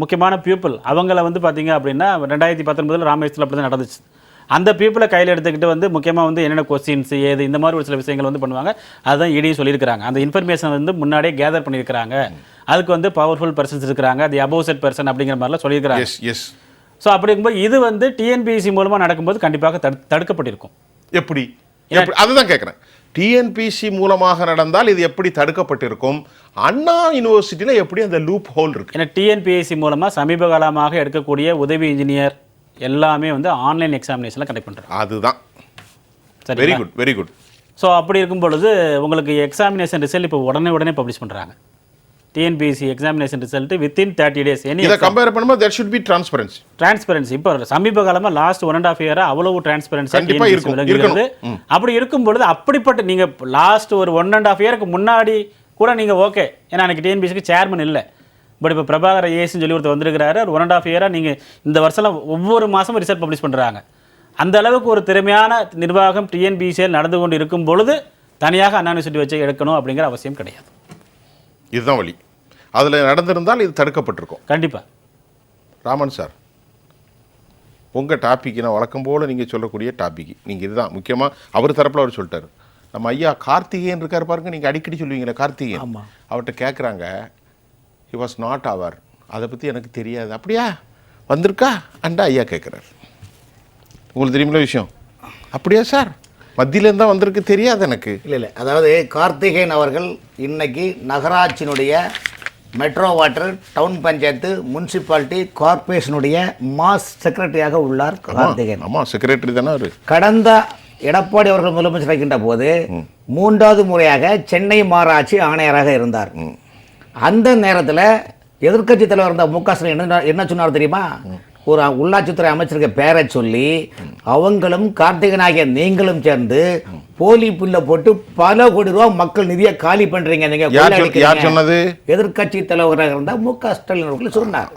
முக்கியமான பீப்புள் அவங்கள வந்து பார்த்தீங்க அப்படின்னா 2019 ராமேஸ்வரத்தில் அப்படி தான் நடந்துச்சு. அந்த பீப்புளை கையில் எடுத்துக்கிட்டு வந்து முக்கியமாக வந்து என்னென்ன கொஸ்டின்ஸ் ஏது இந்த மாதிரி ஒரு சில விஷயங்கள் வந்து பண்ணுவாங்க. அதுதான் இடி சொல்லியிருக்கிறாங்க. அந்த இன்ஃபர்மேஷன் வந்து முன்னாடியே கேதர் பண்ணியிருக்கிறாங்க. அதுக்கு வந்து பவர்ஃபுல் பர்சன்ஸ் இருக்கிறாங்க, அது அபோசெட் பர்சன் அப்படிங்கிற மாதிரிலாம் சொல்லியிருக்கிறாங்க. ஸோ அப்படி இருக்கும்போது இது வந்து டிஎன்பிஎஸ்சி மூலமாக நடக்கும்போது கண்டிப்பாக தடுக்கப்பட்டிருக்கும். எப்படி? அதுதான் கேட்குறேன். டிஎன்பிசி மூலமாக நடந்தால் இது எப்படி தடுக்கப்பட்டிருக்கும்? அண்ணா யூனிவர்சிட்டியில் எப்படி அந்த லூப் ஹோல் இருக்கு? ஏன்னா டிஎன்பிஎஸ்சி மூலமாக சமீப காலமாக எடுக்கக்கூடிய உதவி இன்ஜினியர் எல்லாமே வந்து ஆன்லைன் எக்ஸாமினேஷனில் கண்டக்ட் பண்ணுறாங்க. அதுதான் சரி. Very good, very good. So அப்படி இருக்கும் பொழுது உங்களுக்கு எக்ஸாமினேஷன் ரிசல்ட் இப்போ உடனே பப்ளிஷ் பண்ணுறாங்க. TNPSC examination result within 30 days. இதை கம்பேர் பண்ணும்போது there should be transparency. இப்போ சமீப காலமாக லாஸ்ட் 1.5 year அவ்வளவு டிரான்ஸ்பரன்சி இருக்குது. அப்படி இருக்கும் பொழுது அப்படிப்பட்ட நீங்கள் லாஸ்ட் ஒரு 1.5 year முன்னாடி கூட நீங்கள் ஓகே, ஏன்னா எனக்கு டிஎன்பிஎஸ்சிக்கு சேர்மன் இல்லை. பட் இப்போ பிரபாகர் ஐஏஎஸ்ன்னு சொல்லி ஒருத்தர் வந்திருக்கிறாரு. ஒரு 1.5 year நீங்கள் இந்த வருஷம் ஒவ்வொரு மாதமும் ரிசல்ட் பப்ளிஷ் பண்ணுறாங்க. அந்த அளவுக்கு ஒரு திறமையான நிர்வாகம் டிஎன்பிஎஸ்சியில் நடந்து கொண்டு இருக்கும் பொழுது தனியாக அண்ணா யூனிவர்சிட்டி வச்சு எடுக்கணும் அப்படிங்கிற அவசியம் கிடையாது. இதுதான் வழி. அதில் நடந்திருந்தால் இது தடுக்கப்பட்டிருக்கும் கண்டிப்பாக. ராமன் சார், உங்கள் டாபிக் நான் வழக்கம் போல் நீங்கள் சொல்லக்கூடிய டாபிக் நீங்கள் இதுதான் முக்கியமாக அவர் தரப்பில் அவர் சொல்லிட்டார். நம்ம ஐயா கார்த்திகேயன் இருக்கார் பாருங்க, நீங்கள் அடிக்கடி சொல்லுவீங்களே கார்த்திகேயன், அவர்கிட்ட கேட்குறாங்க ஹி வாஸ் நாட் அவர், அதை பற்றி எனக்கு தெரியாது, அப்படியா வந்திருக்கா அண்டா ஐயா கேட்குறாரு. உங்களுக்கு தெரியுமில்ல விஷயம்? அப்படியா சார், மத்தியிலேருந்து தான் வந்திருக்கு, தெரியாது எனக்கு. இல்லை, அதாவது கார்த்திகேயன் அவர்கள் இன்னைக்கு நகராட்சியினுடைய metro water, town panchayat, municipality, கார்பரேஷனுடைய மாஸ் செக்ரட்டரியாக உள்ளார் கார்த்திகேயன். ஆமாம், செக்ரட்டரி தானே அவர். கடந்த எடப்பாடி அவர்கள் முதலமைச்சர் இருக்கின்ற போது 3வது முறையாக சென்னை மாநகராட்சி ஆணையராக இருந்தார். அந்த நேரத்தில் எதிர்க்கட்சி தலைவர் இருந்த மு க ஸ்டாலின் என்ன சொன்னார் தெரியுமா? ஒரு உள்ளாட்சித்துறை அமைச்சருக்கு பேரை சொல்லி அவங்களும் கார்த்திகனாகிய நீங்களும் சேர்ந்து போலி புல்ல போட்டு பல கோடி ரூபாய் மக்கள் நிதியை காலி பண்றீங்க. எதிர்க்கட்சி தலைவராக இருந்த மு க ஸ்டாலின் அவர்கள் சொன்னார்.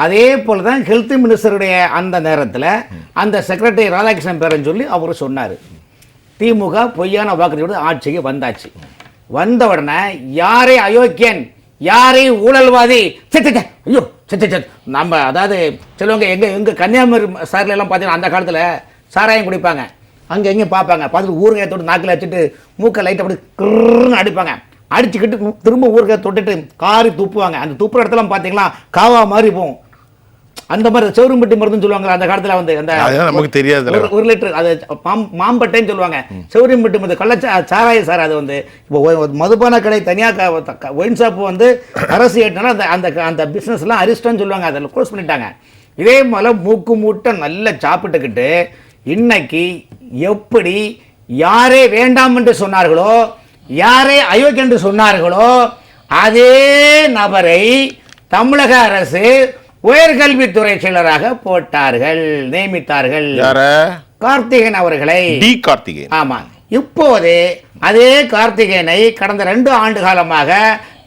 அதே போலதான் ஹெல்த் மினிஸ்டருடைய அந்த நேரத்தில் அந்த செக்ரட்டரி ராதாகிருஷ்ணன் பேரன்னு சொல்லி அவர் சொன்னார். திமுக பொய்யான வாக்குறுதியோடு ஆட்சிக்கு வந்தாச்சு. வந்த உடனே யாரே அயோக்கியன், யாரே ஊழல்வாதி, ஐயோ நம்ம அதாவது சொல்லுவாங்க. எங்கள் கன்னியாகுமரி சாரில் எல்லாம் பார்த்தீங்கன்னா அந்த காலத்தில் சாராயம் குடிப்பாங்க, அங்கே எங்கேயும் பார்ப்பாங்க, பார்த்துட்டு ஊறுகாயை தொட்டு நாக்கில் வச்சுட்டு மூக்கை லைட்டை அப்படி கிருன்னு அடிப்பாங்க. அடிச்சுக்கிட்டு திரும்ப ஊறுகாயை தொட்டுட்டு காரி துப்புவாங்க. அந்த துப்புற இடத்துல பார்த்தீங்களா காவா மாதிரி போகும். அந்த மாதிரி செவரும்பட்டி மருந்துன்னு சொல்லுவாங்க அந்த காலத்தில் வந்து அந்த நமக்கு தெரியாது 1 லிட்டர் அது மாம்பட்டைன்னு சொல்லுவாங்க. செவரும்பட்டி மருந்து சாராய சார். அது வந்து இப்போ மதுபான கடை தனியாக ஒயின் ஷாப் வந்து அரசு ஏற்றினாலும் அந்த அந்த பிஸ்னஸ்லாம் அரிஸ்டன்னு சொல்லுவாங்க, அதில் க்ளோஸ் பண்ணிட்டாங்க. இதே மாதிரி மூக்கு மூட்டை நல்லா சாப்பிட்டுக்கிட்டு இன்னைக்கு எப்படி யாரே வேண்டாம் என்று சொன்னார்களோ யாரை அயோக்கிய என்று சொன்னார்களோ அதே நபரை தமிழக அரசு உயர்கல்வித்துறை செயலராக போட்டார்கள், நியமித்தார்கள். கார்த்திகேயன் அவர்களை. கார்த்திகேயன். ஆமா. இப்போது அதே கார்த்திகேயனை கடந்த 2 ஆண்டு காலமாக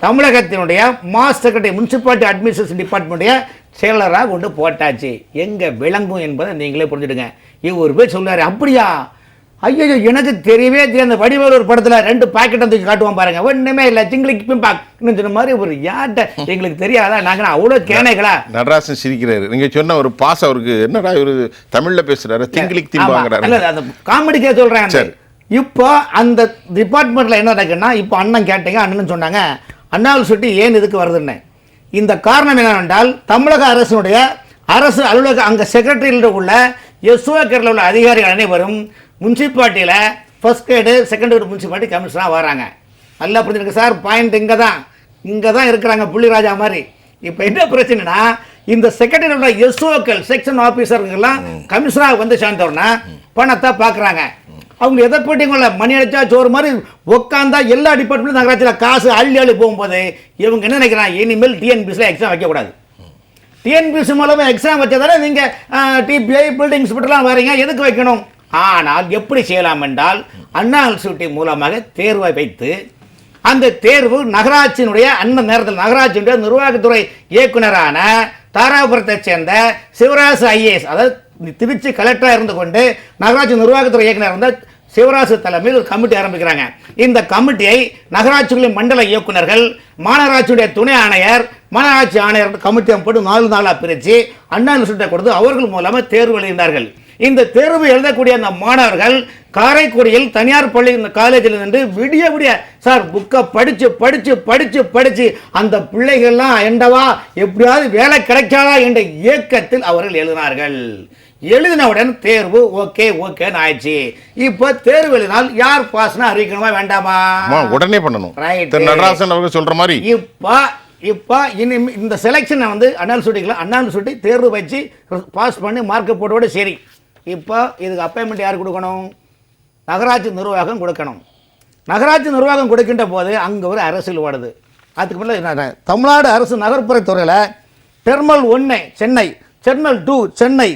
தமிழகத்தினுடைய மாஸ் செக்ரட்டரி முனிசிபாலிட்டி அட்மினிஸ்ட்ரேஷன் டிபார்ட்மெண்ட்டுடைய செயலராக கொண்டு போட்டாச்சு. எங்க விளங்கும் என்பதை நீங்களே புரிஞ்சுடுங்க. இவர் போய் சொல்றாரு, அப்படியா, ஐயோ எனக்கு தெரியவே தெரியும். அந்த வடிவேலு ஒரு படத்துல 2 பாக்கெட்டை தூக்கி காட்டுவோம் பாருங்க, ஒண்ணுமே இல்லை, சிங்கிளிக்கு சொன்ன மாதிரி ஒரு யார்கிட்ட எங்களுக்கு தெரியாதா, நாங்க அவ்வளவு கேனைகளா. நடராசன் சிரிக்கிறாரு. நீங்க சொன்ன ஒரு பாஸ் அவருக்கு என்னடா இவரு தமிழ்ல பேசுறாரு, திங்கிலிக்கு திம்பாங்கறாரு. இல்ல அந்த காமெடிக்கே சொல்றேன். இப்போ அந்த டிபார்ட்மெண்ட்ல என்ன நடக்குன்னா, இப்போ அண்ணன் கேட்டீங்க, அண்ணன் சொன்னாங்க அண்ணாவில் சுட்டி ஏன் இதுக்கு வருதுன்னு. இந்த காரணம் என்னவென்றால் தமிழக அரசுடைய அரசு அலுவலக அங்க செக்ரட்டரியில் உள்ள எஸ்ஓக்கரில் உள்ள அதிகாரிகள் அனைவரும் முனிசிபாலிட்டியில் first grade second grade municipality கமிஷனராக வராங்க. நல்லா புரிஞ்சுருக்கு சார். பாயிண்ட் இங்கே தான் இருக்கிறாங்க, புள்ளிராஜா மாதிரி. இப்போ என்ன பிரச்சனைனா, இந்த செக்ரட்டரியில் உள்ள எஸ்ஓக்கள் செக்ஷன் ஆஃபீஸருங்கெல்லாம் கமிஷனராக வந்து சேர்ந்தோன்னா பணத்தை பார்க்குறாங்க. அவங்க எதை போட்டிங்கள மணி அடிச்சா சோறு மாதிரி உட்காந்தா எல்லா டிபார்ட்மெண்ட்டும் நகராட்சியில் காசு அள்ளி போகும்போது இவங்க என்ன நினைக்கிறாங்க, இனிமேல் டிஎன்பிசியில் எக்ஸாம் வைக்கக்கூடாது. டிஎன்பிசி மூலமாக எக்ஸாம் வச்சதால நீங்கள் டிபிஐ பில்டிங் இன்ஸ்பெக்டர்லாம் வரீங்க, எதுக்கு வைக்கணும்? ஆனால் எப்படி செய்யலாம் என்றால் அண்ணா யூனிவர்சிட்டி மூலமாக தேர்வை வைத்து அந்த தேர்வு நகராட்சியினுடைய அந்த நேரத்தில் நகராட்சியினுடைய நிர்வாகத்துறை இயக்குனரான தாராபுரத்தை சேர்ந்த சிவராசு ஐஏஎஸ், அதாவது திருச்சி கலெக்டராக இருந்து கொண்டு நகராட்சி நிர்வாகத்துறை இயக்குனர் இருந்த சிவராசு தலைமையில் ஒரு கமிட்டி ஆரம்பிக்கிறாங்க. இந்த கமிட்டியை நகராட்சிகளின் மண்டல இயக்குநர்கள், மாநகராட்சியுடைய துணை ஆணையர், மாநகராட்சி ஆணையர் கமிட்டியை போட்டு 4 நாளாக பிரித்து அண்ணா யூனிவர்சிட்டியை கொடுத்து அவர்கள் மூலமாக தேர்வு எழுதினார்கள். இந்த தேர்வு எழுதக்கூடிய அந்த மாணவர்கள் காரைக்குடியில் தனியார் பள்ளி காலேஜில் நின்று விடிய சார் புக்கை படித்து அந்த பிள்ளைகள்லாம் எண்டவா எப்படியாவது வேலை கிடைக்காதா என்ற இயக்கத்தில் அவர்கள் எழுதினார்கள். எழுதினவுடன் தேர்வு ஓகேன்னு ஆயிடுச்சு. இப்போ தேர்வு எழுதினால் யார் பாஸ்னா அறிவிக்கணுமா வேண்டாமா? உடனே பண்ணணும். ரைட். நடராசன் அவர்கள் சொல்ற மாதிரி இப்போ இந்த செலெக்ஷனை வந்து அண்ணா யூனிவர்சிட்டி தேர்வு வச்சு பாஸ் பண்ணி மார்க் போட்டோட சரி. இப்போ இதுக்கு அப்பாயின்மெண்ட் யார் கொடுக்கணும்? நகராட்சி நிர்வாகம் கொடுக்கணும். நகராட்சி நிர்வாகம் கொடுக்கின்ற போது அங்கே ஒரு அரசியல் ஓடுது. அதுக்கு முன்னாடி தமிழ்நாடு அரசு நகர்ப்புறத்துறையில் டெர்மல் 1 சென்னை, டெர்மல் 2 சென்னை,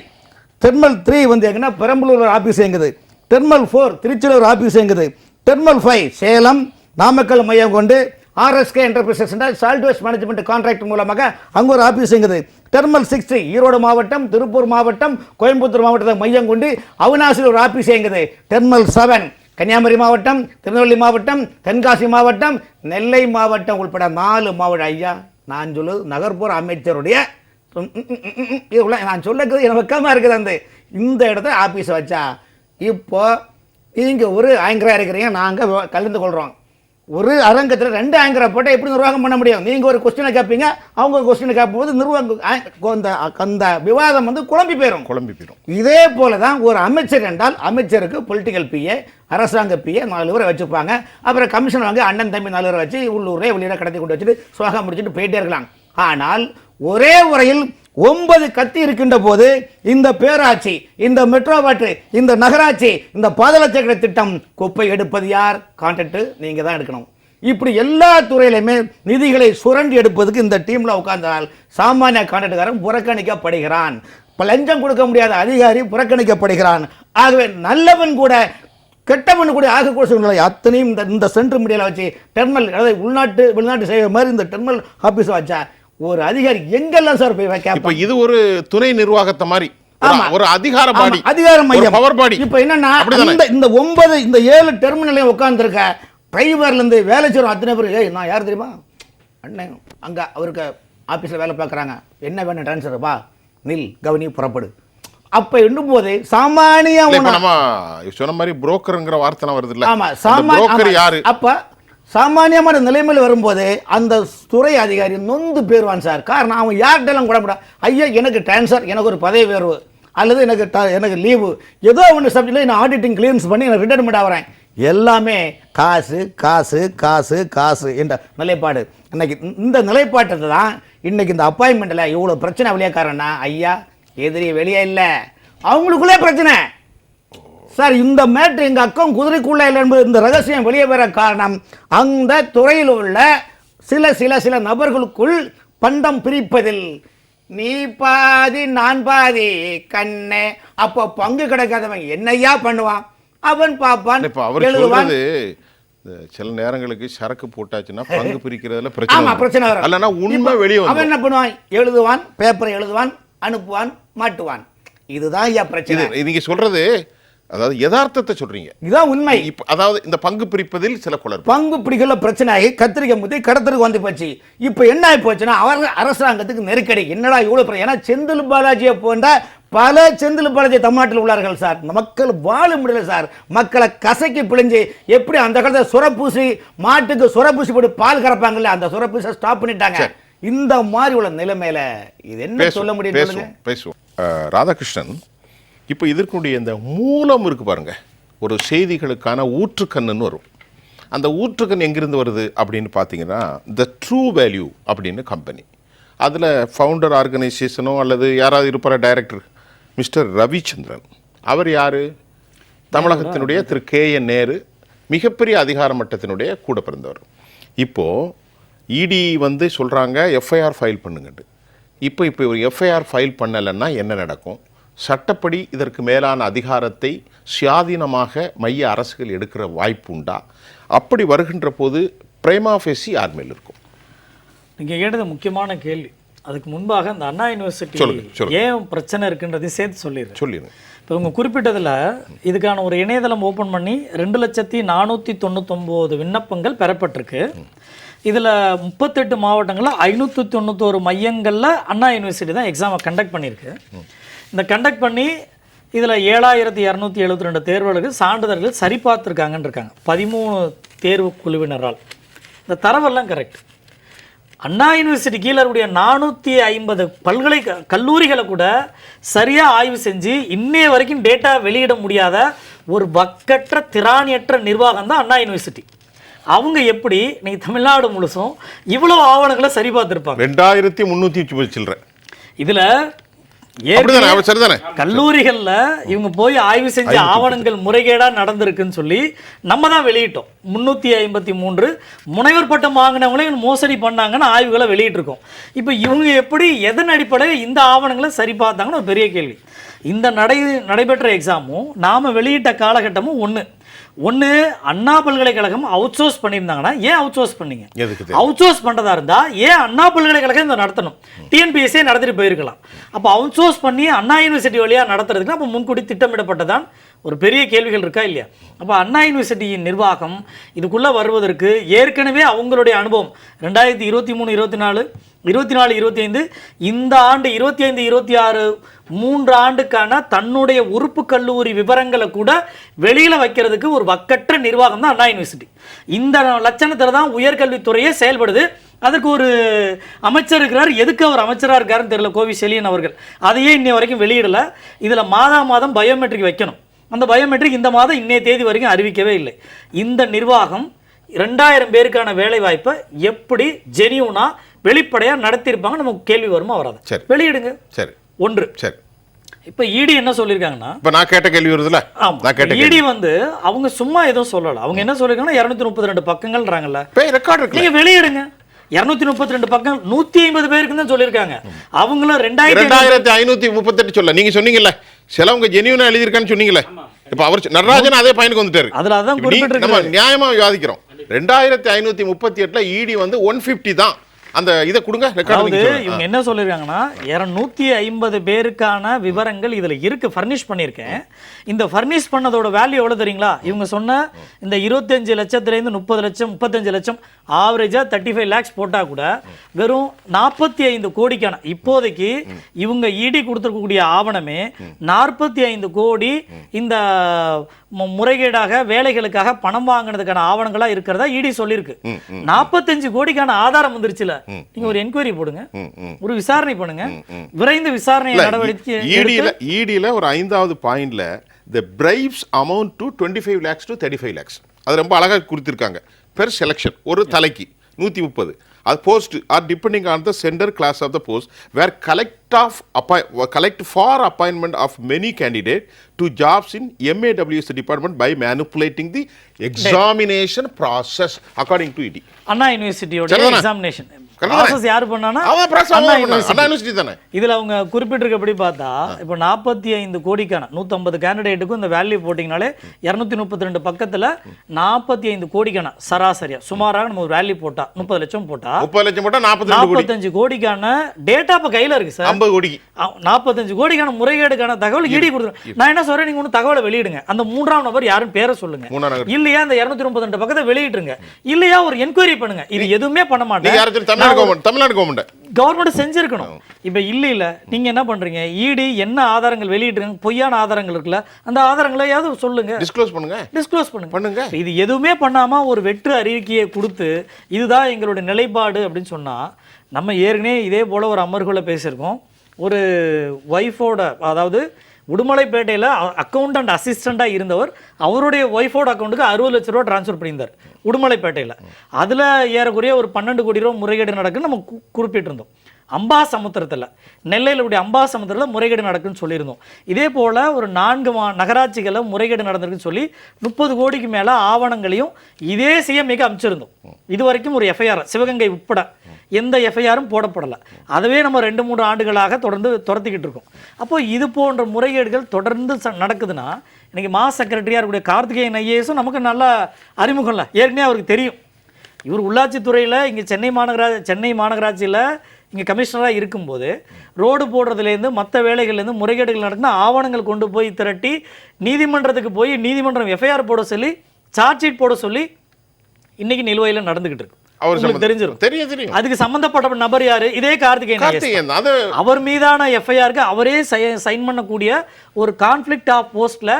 டெர்மல் 3 வந்து எங்கன்னா பெரம்பலூர் ஆஃபீஸ் எங்குது, டெர்மல் 4 திருச்சியில் ஆஃபீஸ் எங்குது, டெர்மல் 5 சேலம் நாமக்கல் மையம் கொண்டு RSK enterprises solid waste management contract மூலமாக அங்கே ஒரு ஆஃபீஸ் எங்குது. டெர்மல் 6 ஈரோடு மாவட்டம், திருப்பூர் மாவட்டம், கோயம்புத்தூர் மாவட்டத்தை மையம் கொண்டு அவினாசியில் ஒரு ஆஃபீஸ் எங்குது. டெர்மல் 7 கன்னியாகுமரி மாவட்டம், திருநெல்வேலி மாவட்டம், தென்காசி மாவட்டம், நெல்லை மாவட்டம் உள்பட 4 மாவட்டம். ஐயா நான் சொல்லுது நகர்ப்புற அமைச்சருடைய நான் சொல்லுறது எனக்கு வெக்கமாக இருக்குது. அந்த இந்த இடத்துல ஆஃபீஸை வச்சா இப்போ நீங்கள் ஒரு ஆங்கராக இருக்கிறீங்க, நாங்கள் கலந்து கொள்கிறோம். ஒரு அரங்கத்தில் 2 ஆங்கரை போட்டால் எப்படி நிர்வாகம் பண்ண முடியும்? நீங்கள் ஒரு கொஸ்டினை கேட்பீங்க, அவங்க ஒரு கொஸ்டினை கேட்கும்போது நிர்வாகம் அந்த விவாதம் வந்து குழம்பி போயிடும். இதே போல தான் ஒரு அமைச்சர் என்றால் அமைச்சருக்கு பொலிட்டிக்கல் பிஏ, அரசாங்க பிஏ 4 பேரை வச்சுப்பாங்க. அப்புறம் கமிஷன் வாங்க அண்ணன் தம்பி 4 பேரை வச்சு உள்ளூரே வெளியில் கடத்தி கொண்டு வச்சுட்டு சுவாகம் முடிச்சுட்டு போயிட்டே இருக்கலாம். ஆனால் ஒரே உரையில் 9 கத்தி இருக்கின்ற போது இந்த பேராட்சி, இந்த மெட்ரோ வாட்டர், இந்த நகராட்சி, இந்த பாதாளச்சக்கர திட்டம் குப்பை எடுப்பது யார்? கான்ட்ராக்ட் நீங்க தான் எடுக்கணும். இப்படி எல்லா துறையிலுமே நிதிகளை சுரண்டி எடுப்பதுக்கு இந்த டீம்ல உட்கார்ந்தால் சாமானிய கான்ட்ராக்டர்காரன் புறக்கணிக்கப்படுகிறான். லஞ்சம் கொடுக்க முடியாத அதிகாரி புறக்கணிக்கப்படுகிறான். ஆகவே நல்லவன் கூட கெட்டவன் கூட ஆகக்கூடிய சூழ்நிலை அத்தனையும் இந்த சென்ட்ரல் மீடியாவில் வச்சு டெர்மல், அதாவது வெளிநாட்டு செய்கிற மாதிரி இந்த டெர்மல் ஆஃபீஸை வச்சா ஒரு அதிகாரி எங்கெல்லாம் சார் போய் வைக்க? இப்ப இது ஒரு துணை நிர்வாகத்தை மாதிரி ஒரு அதிகார பாடி, அதிகார மையம், பவர் பாடி. இப்ப என்னன்னா இந்த 9 இந்த 7 டெர்மினலையும் உட்கார்ந்துருக்க டிரைவர்ல இருந்து வேலை செய்யறோம் அத்தனை பேர். நான் யார் தெரியுமா? அண்ணன் அங்க அவருக்கு ஆபீஸ்ல வேலை பார்க்கறாங்க. என்ன வேணும் ட்ரான்ஸ்ஃபர் பா, நில் கவனி புறப்படு. அப்ப என்னும் போது சாமானிய சொன்ன மாதிரி புரோக்கர்ங்கிற வார்த்தை வருது இல்ல? ஆமா, சாமானிய யாரு? அப்ப சாமானியமான நிலைமையில் வரும்போது அந்த துறை அதிகாரி நொந்து போயிடுவான் சார். காரணம் அவன் யார்கிட்டலாம் கூட முடியாது. ஐயா எனக்கு ட்ரான்ஸ்ஃபர், எனக்கு ஒரு பதவி உயர்வு, அல்லது எனக்கு லீவு, ஏதோ ஒன்று சப்ஜெக்டில் நான் ஆடிட்டிங் கிளியரன்ஸ் பண்ணி எனக்கு ரிட்டைர்மெண்ட் ஆகிறேன். எல்லாமே காசு காசு காசு காசு என்ற நிலைப்பாடு. இன்னைக்கு இந்த நிலைப்பாட்டை தான் இன்னைக்கு இந்த அப்பாயின்மெண்ட்டில் இவ்வளோ பிரச்சனை வெளியே. காரணம்னா ஐயா எதிரி வெளியே இல்லை, அவங்களுக்குள்ளே பிரச்சனை. சார் இந்த மேட்ரு எங்கள் அக்கம் குதிரைக்குள்ள இல்லை என்பது இந்த ரகசியம் வெளியே வர காரணம் அந்த துறையில் உள்ள சில நபர்களுக்குள் பண்டம் பிரிப்பதில் நீ பாதி நான் பாதி கண்ணே. அப்போ பங்கு கிடைக்காதவன் என்னையா பண்ணுவான்? அவன் பார்ப்பான், இப்ப அவர் எழுதுவான். சொல்றது சில நேரங்களுக்கு சரக்கு போட்டாச்சுன்னா பங்கு பிரிக்கிறதுல ஆமா, பிரச்சனை வரும். அல்லனா உண்மை வெளியே அவன் என்ன பண்ணுவான்? எழுதுவான், பேப்பரை எழுதுவான், அனுப்புவான், மாட்டுவான். இதுதான் ஐயா பிரச்சனை. நீங்க சொல்றது அதாவது யதார்த்தத்தை சொல்றீங்க, இதுதான் உண்மை. இப்ப அதாவது இந்த பங்கு பிரிப்பதில் சில குளறுபடி, பங்கு பிடிக்கல பிரச்சனை ஆகி கத்திரிக்காய் முத்தி கடத்தலுக்கு வந்து போச்சு. இப்போ என்ன ஆகி போச்சுன்னா அரசாங்கத்துக்கு நெருக்கடி. என்னடா இவ்வளவு? ஏன்னா செந்தில் பாலாஜியை போன்ற பல செந்தில் பாலாஜி தமிழ்நாட்டில் உள்ளார்கள் சார். மக்கள் வாழ முடியல சார். மக்களை கசக்கி பிழிஞ்சு எப்படி அந்த காலத்தில் சுரப்பூசி மாட்டுக்கு சுரப்பூசி போட்டு பால் கறப்பாங்கல்ல, அந்த சுரப்பூசை ஸ்டாப் பண்ணிட்டாங்க. இந்த மாதிரி உள்ள நிலைமையில இது என்ன சொல்ல முடியும்? பேசுவோம். ராதாகிருஷ்ணன், இப்போ இதற்குடைய இந்த மூலம் இருக்கு பாருங்க, ஒரு செய்திகளுக்கான ஊற்றுக்கண்ணுன்னு வரும். அந்த ஊற்றுக்கண் எங்கிருந்து வருது அப்படின்னு பார்த்தீங்கன்னா த ட்ரூ வேல்யூ அப்படின்னு கம்பெனி. அதில் ஃபவுண்டர் ஆர்கனைசேஷனோ அல்லது யாராவது இருப்பார டைரக்டர் மிஸ்டர் ரவிச்சந்திரன். அவர் யார்? தமிழகத்தினுடைய திரு KN நேரு, மிகப்பெரிய அதிகார மட்டத்தினுடைய கூட பிறந்தவர். இப்போது இடி வந்து சொல்கிறாங்க FIR ஃபைல் பண்ணுங்கட்டு. இப்போ ஒரு FIR ஃபைல் பண்ணலைன்னா என்ன நடக்கும்? சட்டப்படி இதற்கு மேலான அதிகாரத்தை சுயாதீனமாக மைய அரசுகள் எடுக்கிற வாய்ப்பு உண்டா? அப்படி வருகின்ற போது பிரைமா ஃபேசி யார் மேல் இருக்கும்? நீங்கள் கேட்டது முக்கியமான கேள்வி. அதுக்கு முன்பாக இந்த அண்ணா யூனிவர்சிட்டி ஏன் பிரச்சனை இருக்குன்றதையும் சேர்த்து சொல்லிடுங்க. இப்போ இவங்க குறிப்பிட்டதில் இதுக்கான ஒரு இணையதளம் ஓப்பன் பண்ணி 2,499 விண்ணப்பங்கள் பெறப்பட்டிருக்கு. இதில் 38 மாவட்டங்களில் 591 மையங்களில் அண்ணா யூனிவர்சிட்டி தான் எக்ஸாமை கண்டக்ட் பண்ணியிருக்கு. இந்த கண்டக்ட் பண்ணி இதில் 7,272 தேர்வுகளுக்கு சான்றிதழ்கள் சரி பார்த்துருக்காங்கன்னு இருக்காங்க 13 தேர்வு குழுவினரால். இந்த தரவெல்லாம் கரெக்ட். அண்ணா யூனிவர்சிட்டி கீழே இருக்கக்கூடிய 450 கல்லூரிகளை கூட சரியாக ஆய்வு செஞ்சு இன்னைய வரைக்கும் டேட்டா வெளியிட முடியாத ஒரு வக்கற்ற திராணியற்ற நிர்வாகம் தான் அண்ணா யூனிவர்சிட்டி. அவங்க எப்படி நீங்கள் தமிழ்நாடு முழுசும் இவ்வளோ ஆவணங்களை சரி பார்த்துருப்பாங்க? 2,300 சில்லற. இதில் கல்லூரிகள்ல இவங்க போய் ஆய்வு செஞ்ச ஆவணங்கள் முறைகேடா நடந்திருக்குன்னு சொல்லி நம்ம தான் வெளியிட்டோம். 353 முனைவர் பட்டம் வாங்கினவங்களே மோசடி பண்ணாங்கன்னு ஆய்வுகளை வெளியிட்டிருக்கோம். இப்போ இவங்க எப்படி எதன் அடிப்படையில் இந்த ஆவணங்களை சரி பார்த்தாங்கன்னு ஒரு பெரிய கேள்வி. இந்த நடைபெற்ற எக்ஸாமும் நாம வெளியிட்ட காலகட்டமும் ஒன்று அண்ணா பல்கலைக்கழகம் அவுட் சோர்ஸ் பண்ணியிருந்தாங்கன்னா ஏன் அவுட் சோர்ஸ் பண்ணீங்க? அவுட் சோர்ஸ் பண்ணுறதா இருந்தால் ஏன் அண்ணா பல்கலைக்கழகம் இதை நடத்தணும்? TNPSC நடத்திட்டு போயிருக்கலாம். அப்போ அவுட் சோர்ஸ் பண்ணி அண்ணா யூனிவர்சிட்டி வழியாக நடத்துறதுக்கு அப்போ முன்கூட்டி திட்டமிடப்பட்டதான் ஒரு பெரிய கேள்விகள் இருக்கா இல்லையா? அப்போ அண்ணா யூனிவர்சிட்டியின் நிர்வாகம் இதுக்குள்ளே வருவதற்கு ஏற்கனவே அவங்களுடைய அனுபவம் 2023, 24, 25 இந்த ஆண்டு 25, 26 3 ஆண்டுக்கான தன்னுடைய உறுப்பு கல்லூரி விவரங்களை கூட வெளியில் வைக்கிறதுக்கு ஒரு வக்கற்ற நிர்வாகம் தான் அண்ணா யூனிவர்சிட்டி. இந்த லட்சணத்தில் தான் உயர்கல்வித்துறையே செயல்படுது. அதுக்கு ஒரு அமைச்சர் இருக்கிறார். எதுக்கு அவர் அமைச்சராக இருக்காருன்னு தெரியல, கோவி செலியன் அவர்கள். அதையே இன்னை வரைக்கும் வெளியிடலை. இதில் மாதம் பயோமெட்ரிக் வைக்கணும். அந்த பயோமெட்ரிக் இந்த மாதம் இன்னைய தேதி வரைக்கும் அறிவிக்கவே இல்லை. இந்த நிர்வாகம் 2000 பேருக்கான வேலை வாய்ப்பை எப்படி ஜெனியூனா வெளிப்படையாக நடத்தியிருப்பாங்க? நமக்கு கேள்வி வருமா வராது? வெளியிடுங்க. சரி, ஒன்று. சரி, இப்போ இடி என்ன சொல்லியிருக்காங்கன்னா, இப்போ நான் கேட்ட கேள்வி வருதுல்ல, இடி வந்து அவங்க சும்மா எதுவும் சொல்லலை. அவங்க என்ன சொல்லியிருக்காங்கன்னா 232 பக்கங்கள்ன்றாங்கல்ல, நீங்கள் வெளியிடுங்க. 232 பக்கம் 150 பேருக்கு தான் சொல்லியிருக்காங்க. அவங்களும் 2,538 சொல்ல நீங்க சொன்னீங்கல்ல, சிலவங்க ஜெனியூனா எழுதியிருக்கான்னு சொன்னீங்கல்ல. இப்போ அவர் நடராஜன் அதே பாயிண்ட் வந்துட்டாரு. அதில் அதான் நம்ம நியாயமாக விவாதிக்கிறோம். 2,538 இடி வந்து 150 தான். அந்த இதை கொடுங்க. அதாவது இவங்க என்ன சொல்லியிருக்காங்கன்னா 250 பேருக்கான விவரங்கள் இதில் இருக்கு, ஃபர்னிஷ் பண்ணியிருக்கேன். இந்த ஃபர்னிஷ் பண்ணதோட வேல்யூ எவ்வளோ தெரியுங்களா? இவங்க சொன்ன இந்த 25 லட்சத்துலேருந்து 30 லட்சம் 35 லட்சம் ஆவரேஜாக 35 lakhs போட்டால் கூட வெறும் 45 கோடிக்கான இப்போதைக்கு இவங்க இடி கொடுத்துருக்கக்கூடிய ஆவணமே 45 கோடி இந்த முறைகேடாக வேலைகளுக்காக பணம் வாங்கினதுக்கான ஆவணங்களா இருக்கிறதா இடி சொல்லியிருக்கு. 45 கோடிக்கான ஆதாரம் வந்துருச்சுல. நீங்க ஒரு என்கொயரி போடுங்க, ஒரு விசாரணை பண்ணுங்க, விரைந்து விசாரணை நடவடிக்கை. இடியில ஒரு 5வது பாயிண்ட்ல the bribes amount to 25 lakhs to 35 lakhs அது ரொம்ப அழகா கொடுத்திருக்காங்க. பெர் செலக்ஷன் ஒரு தலைக்கு 130. அது post are depending on the sender class of the post where collect for appointment of many candidates to jobs in MAWS department by manipulating the examination process according to ED. அண்ணா யூனிவர்சிட்டியோட சரிதானே? எக்ஸாமினேஷன் கரெக்டா? ப்ராசஸ் யார் பண்ணானா அவன் process அண்ணா அவன் யூனிவர்சிட்டி. அண்ணா யூனிவர்சிட்டி தானே. இதுல அவங்க குறிப்பிட்டிருக்கப்படி பார்த்தா இப்போ 45 கோடிக்கான 150 கேண்டிடேட்டுக்கும் இந்த வேல்யூ போட்டிங்கனாலே 232 பக்கத்துல 45 கோடிக்கான சராசரியா சுமாராக நம்ம ஒரு வேல்யூ போட்டா 30 லட்சம் போட்டா 30 லட்சம் போட்டா 42 கோடி 45 கோடிக்கான டேட்டா இப்ப கையில இருக்கு சார். 50 கோடிக்கு 45 கோடிக்கான முறைகேடுக்கான தகவல் இடி கொடுத்துரும். நான் என்ன சொல்றேன், நீங்க ஒன்று தகவலை வெளியிடுங்க, அந்த மூன்றாம் நபர் யாரும் பேரை சொல்லுங்க, மூணாம் நபர். இல்லையா அந்த 232 பக்கத்தை வெளியிட்டுருங்க, இல்லையா ஒரு என்கொயரி பண்ணுங்க. இது எதுவுமே பண்ண நீங்க மாட்டேன். யாரும் தமிழ்நாடு கவர்மெண்ட் கவர்மெண்ட் செஞ்சிருக்கணும். இப்ப இல்ல நீங்க என்ன பண்றீங்க, இடி என்ன ஆதாரங்கள் வெளியிட்டுருங்க, பொய்யான ஆதாரங்கள் இருக்குல்ல, அந்த ஆதாரங்களையாவது சொல்லுங்க, டிஸ்க்ளோஸ் பண்ணுங்க. இது எதுவுமே பண்ணாம ஒரு வெற்று அறிக்கையை கொடுத்து இதுதான் எங்களுடைய நிலைப்பாடு அப்படின்னு சொன்னா, நம்ம ஏற்கனவே இதே போல ஒரு அமர்வுல பேசியிருக்கோம். ஒரு ஒய்ஃபோட, அதாவது உடுமலைப்பேட்டையில் அக்கௌண்டன்ட் அசிஸ்டண்ட்டாக இருந்தவர் அவருடைய ஒய்ஃபோட அக்கௌண்ட்டுக்கு 60 லட்ச ரூபா ட்ரான்ஸ்ஃபர் பண்ணியிருந்தார் உடுமலைப்பேட்டையில். அதில் ஏறக்குறைய ஒரு 12 கோடி ரூபா முறைகேடு நடக்குன்னு நம்ம குறிப்பிட்டிருந்தோம். அம்பாசமுத்திரத்தில், நெல்லையில் இப்படி அம்பாசமுத்திரத்தில் முறைகேடு நடக்குன்னு சொல்லியிருந்தோம். இதே போல் ஒரு 4 நகராட்சிகளில் முறைகேடு நடந்திருக்குன்னு சொல்லி 30 கோடிக்கு மேலே ஆவணங்களையும் இதே சிஎம்ஏக்கு அமைச்சிருந்தோம். இது வரைக்கும் ஒரு எஃப்ஐஆர் சிவகங்கை உட்பட எந்த எஃப்ஐஆரும் போடப்படலை. அதுவே நம்ம 2-3 ஆண்டுகளாக தொடர்ந்து துரத்திக்கிட்டு இருக்கோம். அப்போ இது போன்ற முறைகேடுகள் தொடர்ந்து நடக்குதுன்னா, இன்றைக்கி செக்ரட்டரியாக இருக்கக்கூடிய கார்த்திகேயன் ஐஏஎஸும் நமக்கு நல்ல அறிமுகம் இல்லை, ஏற்கனவே அவருக்கு தெரியும். இவர் உள்ளாட்சித்துறையில் இங்கே சென்னை மாநகராட்சியில் இங்கே கமிஷனராக இருக்கும்போது ரோடு போடுறதுலேருந்து மற்ற வேலைகள்லேருந்து முறைகேடுகள் நடக்குன்னா ஆவணங்கள் கொண்டு போய் திரட்டி நீதிமன்றத்துக்கு போய் நீதிமன்றம் எஃப்ஐஆர் போட சொல்லி சார்ஜ் ஷீட் போட சொல்லி இன்னைக்கு நிலுவையில் நடந்துகிட்டு இருக்கு. அவருக்கு தெரியும். அதுக்கு சம்பந்தப்பட்ட நபர் யாரு? இதே கார்த்திகேயன். அவர் மீதான எஃப்ஐஆருக்கு அவரே சைன் பண்ணக்கூடிய ஒரு கான்ஃபிளிக்ட் ஆஃப் போஸ்ட்ல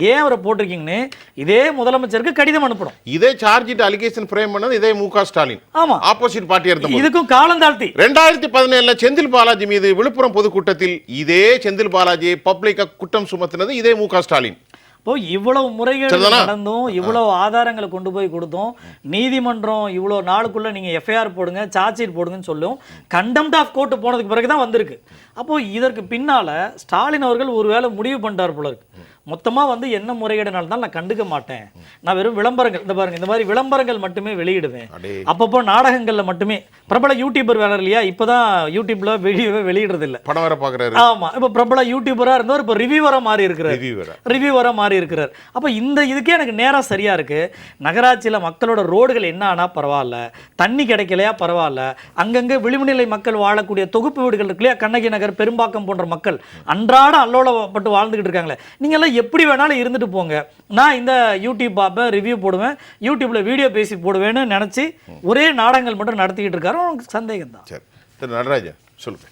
ஏன் அவரை போட்டிருக்கீங்கன்னு இதே முதலமைச்சருக்கு கடிதம் அனுப்பணும். இதே சார்ஜ் ஷீட் அலிகேஷன் ஃப்ரேம் பண்ணது இதே முக ஸ்டாலின். ஆமா, ஆப்போசிட் பார்ட்டி எடுத்த. இதுக்கும் காலம் தாழ்த்தி 2017 செந்தில் பாலாஜி மீது விழுப்புரம் பொதுக்கூட்டத்தில் இதே செந்தில் பாலாஜி பப்ளிக்கா குற்றம் சுமத்தினது இதே முக ஸ்டாலின். இப்போ இவ்வளவு முறைகேடு நடந்தும் இவ்வளவு ஆதாரங்களை கொண்டு போய் கொடுத்தோம், நீதிமன்றம் இவ்வளோ நாளுக்குள்ள நீங்க எஃப்ஐஆர் போடுங்க, சார்ஜ் ஷீட் போடுங்கன்னு சொல்லும், கண்டெம்ட் ஆஃப் கோர்ட் போனதுக்கு பிறகு தான் வந்திருக்கு. அப்போ இதற்கு பின்னால ஸ்டாலின் அவர்கள் ஒருவேளை முடிவு பண்ணிட்டார் போல இருக்கு, மொத்தமாக வந்து என்ன முறைகேடு நடந்தாலும் நான் கண்டுக்க மாட்டேன், நான் வெறும் விளம்பரங்கள், இந்த பாருங்க இந்த மாதிரி விளம்பரங்கள் மட்டுமே வெளியிடுவேன், அப்பப்போ நாடகங்களில் மட்டுமே. பிரபல யூடியூபர் வேலை இல்லையா, இப்போதான் யூடியூப்ல வீடியோவே வெளியிடுறது இல்லை, படம் வர பார்க்குறாரு. ஆமா, இப்போ பிரபல யூடியூபராக இருந்தவர் இப்போ ரிவ்யூவராக மாறி இருக்கிறார். அப்போ இந்த இதுக்கே எனக்கு நேரம் சரியா இருக்கு. நகராட்சியில் மக்களோட ரோடுகள் என்ன ஆனா பரவாயில்ல, தண்ணி கிடைக்கலையா பரவாயில்ல, அங்கங்கே விளிம்புநிலை மக்கள் வாழக்கூடிய தொகுப்பு வீடுகள் இருக்கு இல்லையா, கண்ணகி நகர், பெரும்பாக்கம் போன்ற மக்கள் அன்றாட அல்லோலப்பட்டு வாழ்ந்துகிட்டு இருக்காங்களே, நீங்க எல்லாம் எப்படி வேணாலும் இருந்துட்டு போங்க, நான் இந்த யூடியூப் பார்ப்பேன், ரிவ்யூ போடுவேன், யூடியூப்ல வீடியோ பேசி போடுவேன்னு நினைச்சு ஒரே நாடகங்கள் மட்டும் நடத்திக்கிட்டு இருக்காரு. உங்களுக்கு சந்தேகம் தான். சரி நடராஜா சொல்லுங்க.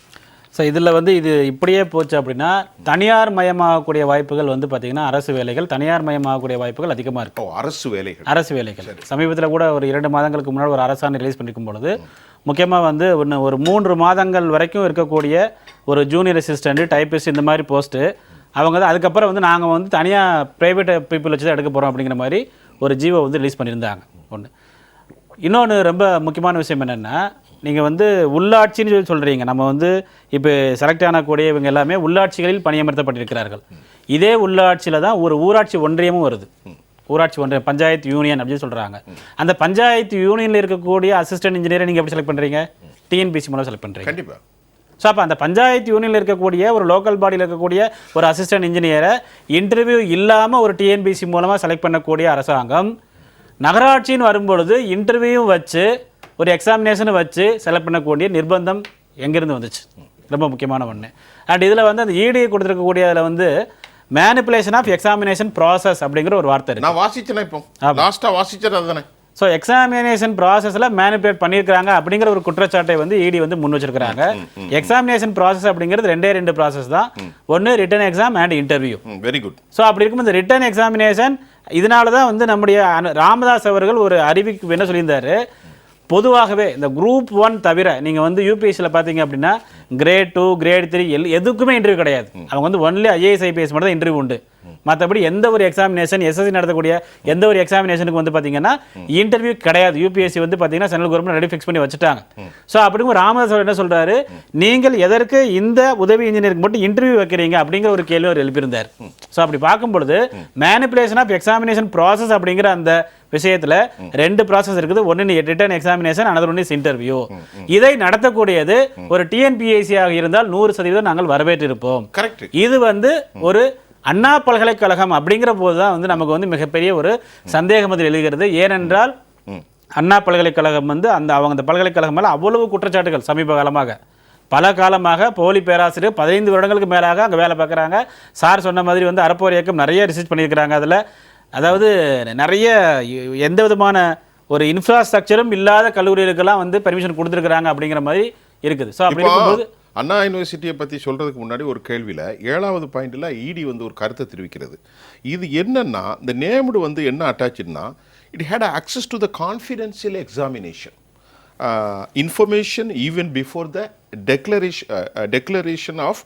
ஸோ இதில் வந்து இது இப்படியே போச்சு அப்படின்னா தனியார் மயமாகக்கூடிய வாய்ப்புகள் வந்து பார்த்தீங்கன்னா அரசு வேலைகள் தனியார் மயமாகக்கூடிய வாய்ப்புகள் அதிகமாக இருக்கும். அரசு வேலைகள் சமீபத்தில் கூட ஒரு 2 மாதங்களுக்கு முன்னாடி ஒரு அரசாணை ரிலீஸ் பண்ணிக்கும் பொழுது முக்கியமாக வந்து ஒரு 3 மாதங்கள் வரைக்கும் இருக்கக்கூடிய ஒரு ஜூனியர் அசிஸ்டண்ட், டைப்பிஸ்ட், இந்த மாதிரி போஸ்ட்டு அவங்க தான் அதுக்கப்புறம் வந்து நாங்கள் வந்து தனியாக ப்ரைவேட் பீப்புள் வச்சு தான் எடுக்க போகிறோம் அப்படிங்கிற மாதிரி ஒரு ஜீவோ வந்து ரிலீஸ் பண்ணியிருந்தாங்க. ஒன்று. இன்னொன்று ரொம்ப முக்கியமான விஷயம் என்னென்னா, நீங்கள் வந்து உள்ளாட்சின்னு சொல்லி சொல்கிறீங்க, நம்ம வந்து இப்போ செலக்ட் ஆனக்கூடிய இவங்க எல்லாமே உள்ளாட்சிகளில் பணியமர்த்தப்பட்டிருக்கிறார்கள். இதே உள்ளாட்சியில் தான் ஒரு ஊராட்சி ஒன்றியமும் வருது. ஊராட்சி ஒன்றியம், பஞ்சாயத்து யூனியன் அப்படின்னு சொல்கிறாங்க. அந்த பஞ்சாயத்து யூனியனில் இருக்கக்கூடிய அசிஸ்டன்ட் இன்ஜினியரை நீங்கள் எப்படி செலக்ட் பண்ணுறீங்க? டிஎன்பிசி மூலம் செலக்ட் பண்ணுறீங்க. கண்டிப்பாக. ஸோ அப்போ அந்த பஞ்சாயத்து யூனியனில் இருக்கக்கூடிய ஒரு லோக்கல் பாடியில் இருக்கக்கூடிய ஒரு அசிஸ்டன்ட் இன்ஜினியரை இன்டர்வியூ இல்லாமல் ஒரு டிஎன்பிசி மூலமாக செலக்ட் பண்ணக்கூடிய அரசாங்கம் நகராட்சின்னு வரும்பொழுது இன்டர்வியூ வச்சு ஒரு எக்ஸாமினேஷனை வச்சு செலக்ட் பண்ணக்கூடிய நிர்பந்தம் எங்கேருந்து வந்துச்சு? ரொம்ப முக்கியமான ஒன்று. அண்ட் இதில் வந்து அந்த ஈடியை கொடுத்துருக்கக்கூடிய அதில் வந்து மேனிப்புலேஷன் ஆஃப் எக்ஸாமினேஷன் ப்ராசஸ் அப்படிங்கிற ஒரு வார்த்தை இருக்குது. நான் வாசிச்சேன், இப்போ லாஸ்ட்டாக வாசிச்சது அதுதானே. ஸோ எக்ஸாமினேஷன் ப்ராசஸில் மேனிப்புலேட் பண்ணியிருக்காங்க அப்படிங்கிற ஒரு குற்றச்சாட்டை வந்து இடி வந்து முன் வச்சிருக்கிறாங்க. எக்ஸாமினேஷன் ப்ராசஸ் அப்படிங்கிறது 2 ப்ராசஸ் தான். ஒன்று written exam and interview. Very good. So அப்படி இருக்கும் இந்த ரிட்டன் எக்ஸாமினேஷன், இதனால தான் வந்து நம்முடைய ராமதாஸ் அவர்கள் ஒரு அறிவிப்பு என்ன சொல்லியிருந்தாரு, பொதுவாகவே இந்த குரூப் 1 தவிர நீங்கள் வந்து யூபிஎஸ்சியில் பார்த்தீங்க அப்படின்னா கிரேட் 2, கிரேட் 3 எதுக்குமே இன்டர்வியூ கிடையாது. அவங்க வந்து ஒன்லி ஐஏஎஸ் ஐபிஎஸ் மட்டும் தான் இன்டர்வியூ உண்டு. மற்றபடி எந்த ஒரு எக்ஸாமினேஷன் எஸ்எஸ்சி நடத்தக்கூடிய எந்த ஒரு எக்ஸாமினேஷனுக்கு வந்து பார்த்தீங்கன்னா இன்டர்வியூ கிடையாது. யூபிஎஸ்சி வந்து பார்த்தீங்கன்னா சென்ட்ரல் கவர்மெண்ட் ரெடி ஃபிக்ஸ் பண்ணி வச்சுட்டாங்க. ஸோ அப்படிங்கிற ராமதாஸ் அவர் என்ன சொல்றாரு, நீங்கள் எதற்கு இந்த உதவி இன்ஜினியருக்கு மட்டும் இன்டர்வியூ வைக்கிறீங்க அப்படிங்கிற ஒரு கேள்வி அவர் எழுப்பியிருந்தார். ஸோ அப்படி பார்க்கும்பொழுது மேனிபுலேஷன் ஆஃப் எக்ஸாமினேஷன் ப்ராசஸ் அப்படிங்கிற அந்த விஷயத்துல 2 ப்ராசஸ் இருக்குது. ஒன்னு return examination, another one is interview. இதை நடத்தக்கூடியது ஒரு டிஎன்பிஎஸ்சி ஆக இருந்தால் 100% நாங்கள் வரவேற்றிருப்போம். இது வந்து ஒரு அண்ணா பல்கலைக்கழகம் அப்படிங்கிற போதுதான் வந்து நமக்கு வந்து மிகப்பெரிய ஒரு சந்தேகம் அதில் எழுகிறது. ஏனென்றால் அண்ணா பல்கலைக்கழகம் வந்து அந்த பல்கலைக்கழகம் மேல அவ்வளவு குற்றச்சாட்டுகள் சமீப காலமாக பல காலமாக போலி பேராசிரியர் 15 வருடங்களுக்கு மேலாக அங்கே வேலை பார்க்குறாங்க. சார் சொன்ன மாதிரி வந்து அறப்போர் இயக்கம் நிறைய ரிசர்ச் பண்ணியிருக்கிறாங்க. அதில் அதாவது நிறைய எந்த விதமான ஒரு இன்ஃப்ராஸ்ட்ரக்சரும் இல்லாத கல்லூரிகளுக்கெல்லாம் வந்து பெர்மிஷன் கொடுத்துருக்குறாங்க அப்படிங்கிற மாதிரி இருக்குது. ஸோ அப்படி இருக்கும்போது அண்ணா யூனிவர்சிட்டியை பற்றி சொல்கிறதுக்கு முன்னாடி ஒரு கேள்வியில் 7வது பாயிண்டில் இடி வந்து ஒரு கருத்தை தெரிவிக்கிறது. இது என்னன்னா இந்த நேம்டு வந்து என்ன அட்டாச்சுன்னா it had access to the confidential examination information even before the declaration of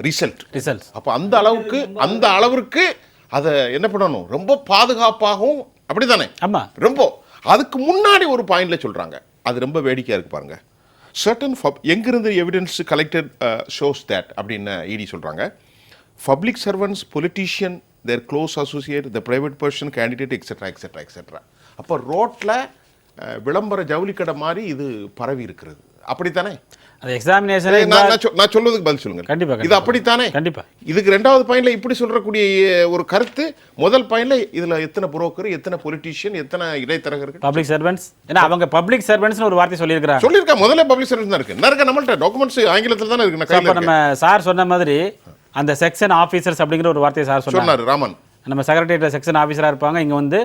results. அப்போ அந்த அளவுக்கு அதை என்ன பண்ணணும், ரொம்ப பாதுகாப்பாகவும் அப்படிதானே. ஆமாம், ரொம்ப அதுக்கு முன்னாடி ஒரு பாயிண்ட்ல சொல்றாங்க, அது ரொம்ப வேடிக்கையா இருக்கு பாருங்க. சர்டன் எங்கிருந்து எவிடன்ஸ் கலெக்டட் ஷோஸ் தட் அப்படின்னு இடி சொல்றாங்க. Public servants, politician, their close associate, the private person, candidate etcetera etcetera etcetera. அப்போ ரோட்ல விளம்பர ஜவுளிக்கடை மாதிரி இது பரவி இருக்கிறது, அப்படித்தானே? அது எக்ஸாமினேஷன் நான் சொல்றதுக்கு பதில் சொல்லுங்க. கண்டிப்பா இது அப்படித்தானே? கண்டிப்பா. இதுக்கு 2வது பாயிண்ட்ல இப்படி சொல்றக்கூடிய ஒரு கருத்து, முதல் பாயிண்ட்ல இதுல எத்தனை புரோக்கர், எத்தனை பொலிட்டீஷியன், எத்தனை இடைத்தரகர்கள், பப்ளிக் சர்வன்ட்ஸ். ஏன்னா அவங்க பப்ளிக் சர்வன்ட்ஸ்னு ஒரு வார்த்தை சொல்லியிருக்காங்க. முதல்ல பப்ளிக் சர்வன்ட்ஸ் தான் இருக்கு. நிறைய நம்மள்ட்ட டாக்குமெண்ட்ஸ் ஆங்கிலத்துல தானே இருக்கு. நம்ம சார் சொன்ன மாதிரி அந்த செக்ஷன் ஆஃபீஸர்ஸ் அப்படிங்கிற ஒரு வார்த்தையை சார் சொன்னார். ராமன் நம்ம செக்ரட்டரியேட் செக்ஷன் ஆஃபீஸராக இருப்பாங்க, இங்கே வந்து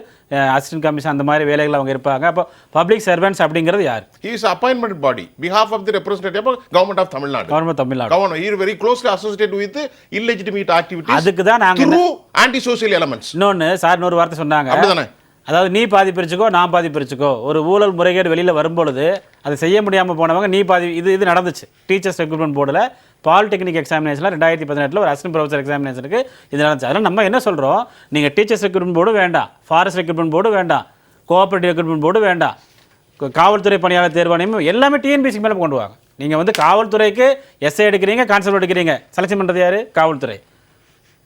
அசிஸ்டன்ட் கமிஷன் அந்த மாதிரி வேலைகள் அவங்க இருப்பாங்க. அப்போ பப்ளிக் சர்வன்ட்ஸ் அப்படிங்கிறது யார்? He is appointment body behalf of the representative of government of Tamil Nadu. Government he is very closely associated with illegitimate activities. அதுக்கு தான் நாங்க through anti social elements. இன்னொன்று சார் ஒரு வார்த்தை சொன்னாங்க, அப்படிதானே? அதாவது நீ பாதி பிரிச்சுக்கோ நான் பாதி பிரிச்சுக்கோ. ஒரு ஊழல் முறைகேடு வெளியில் வரும்பொழுது அதை செய்ய முடியாமல் போனவங்க நீ பாதி. இது நடந்துச்சு டீச்சர்ஸ் ரெக்ரூட்மெண்ட் போர்டில் பாலிடெக்னிக் எக்ஸாமினேஷனில் 2018 ஒரு அசிஸ்டன்ட் ப்ரொஃபஸர் எக்ஸாமினேஷனுக்கு இது நடந்துச்சு. அதனால் நம்ம என்ன சொல்கிறோம், நீங்கள் டீச்சர்ஸ் ரெக்ரூட்மெண்ட் போர்டு வேண்டாம், ஃபாரஸ்ட் ரெக்ரூட்மெண்ட் போர்டு வேண்டாம், கோஆபரேட்டிவ் ரெக்ரூட்மெண்ட் போர்டு வேண்டாம், காவல்துறை பணியாளர் தேர்வாணையம் எல்லாமே டிஎன்பிஎஸ்சி மேலே கொண்டு வாங்க. நீங்கள் வந்து காவல்துறைக்கு எஸ்ஐ எடுக்கிறீங்க, கான்ஸ்டபிள் எடுக்கிறீங்க, செலக்ஷன் பண்ணுறது யார்? காவல்துறை.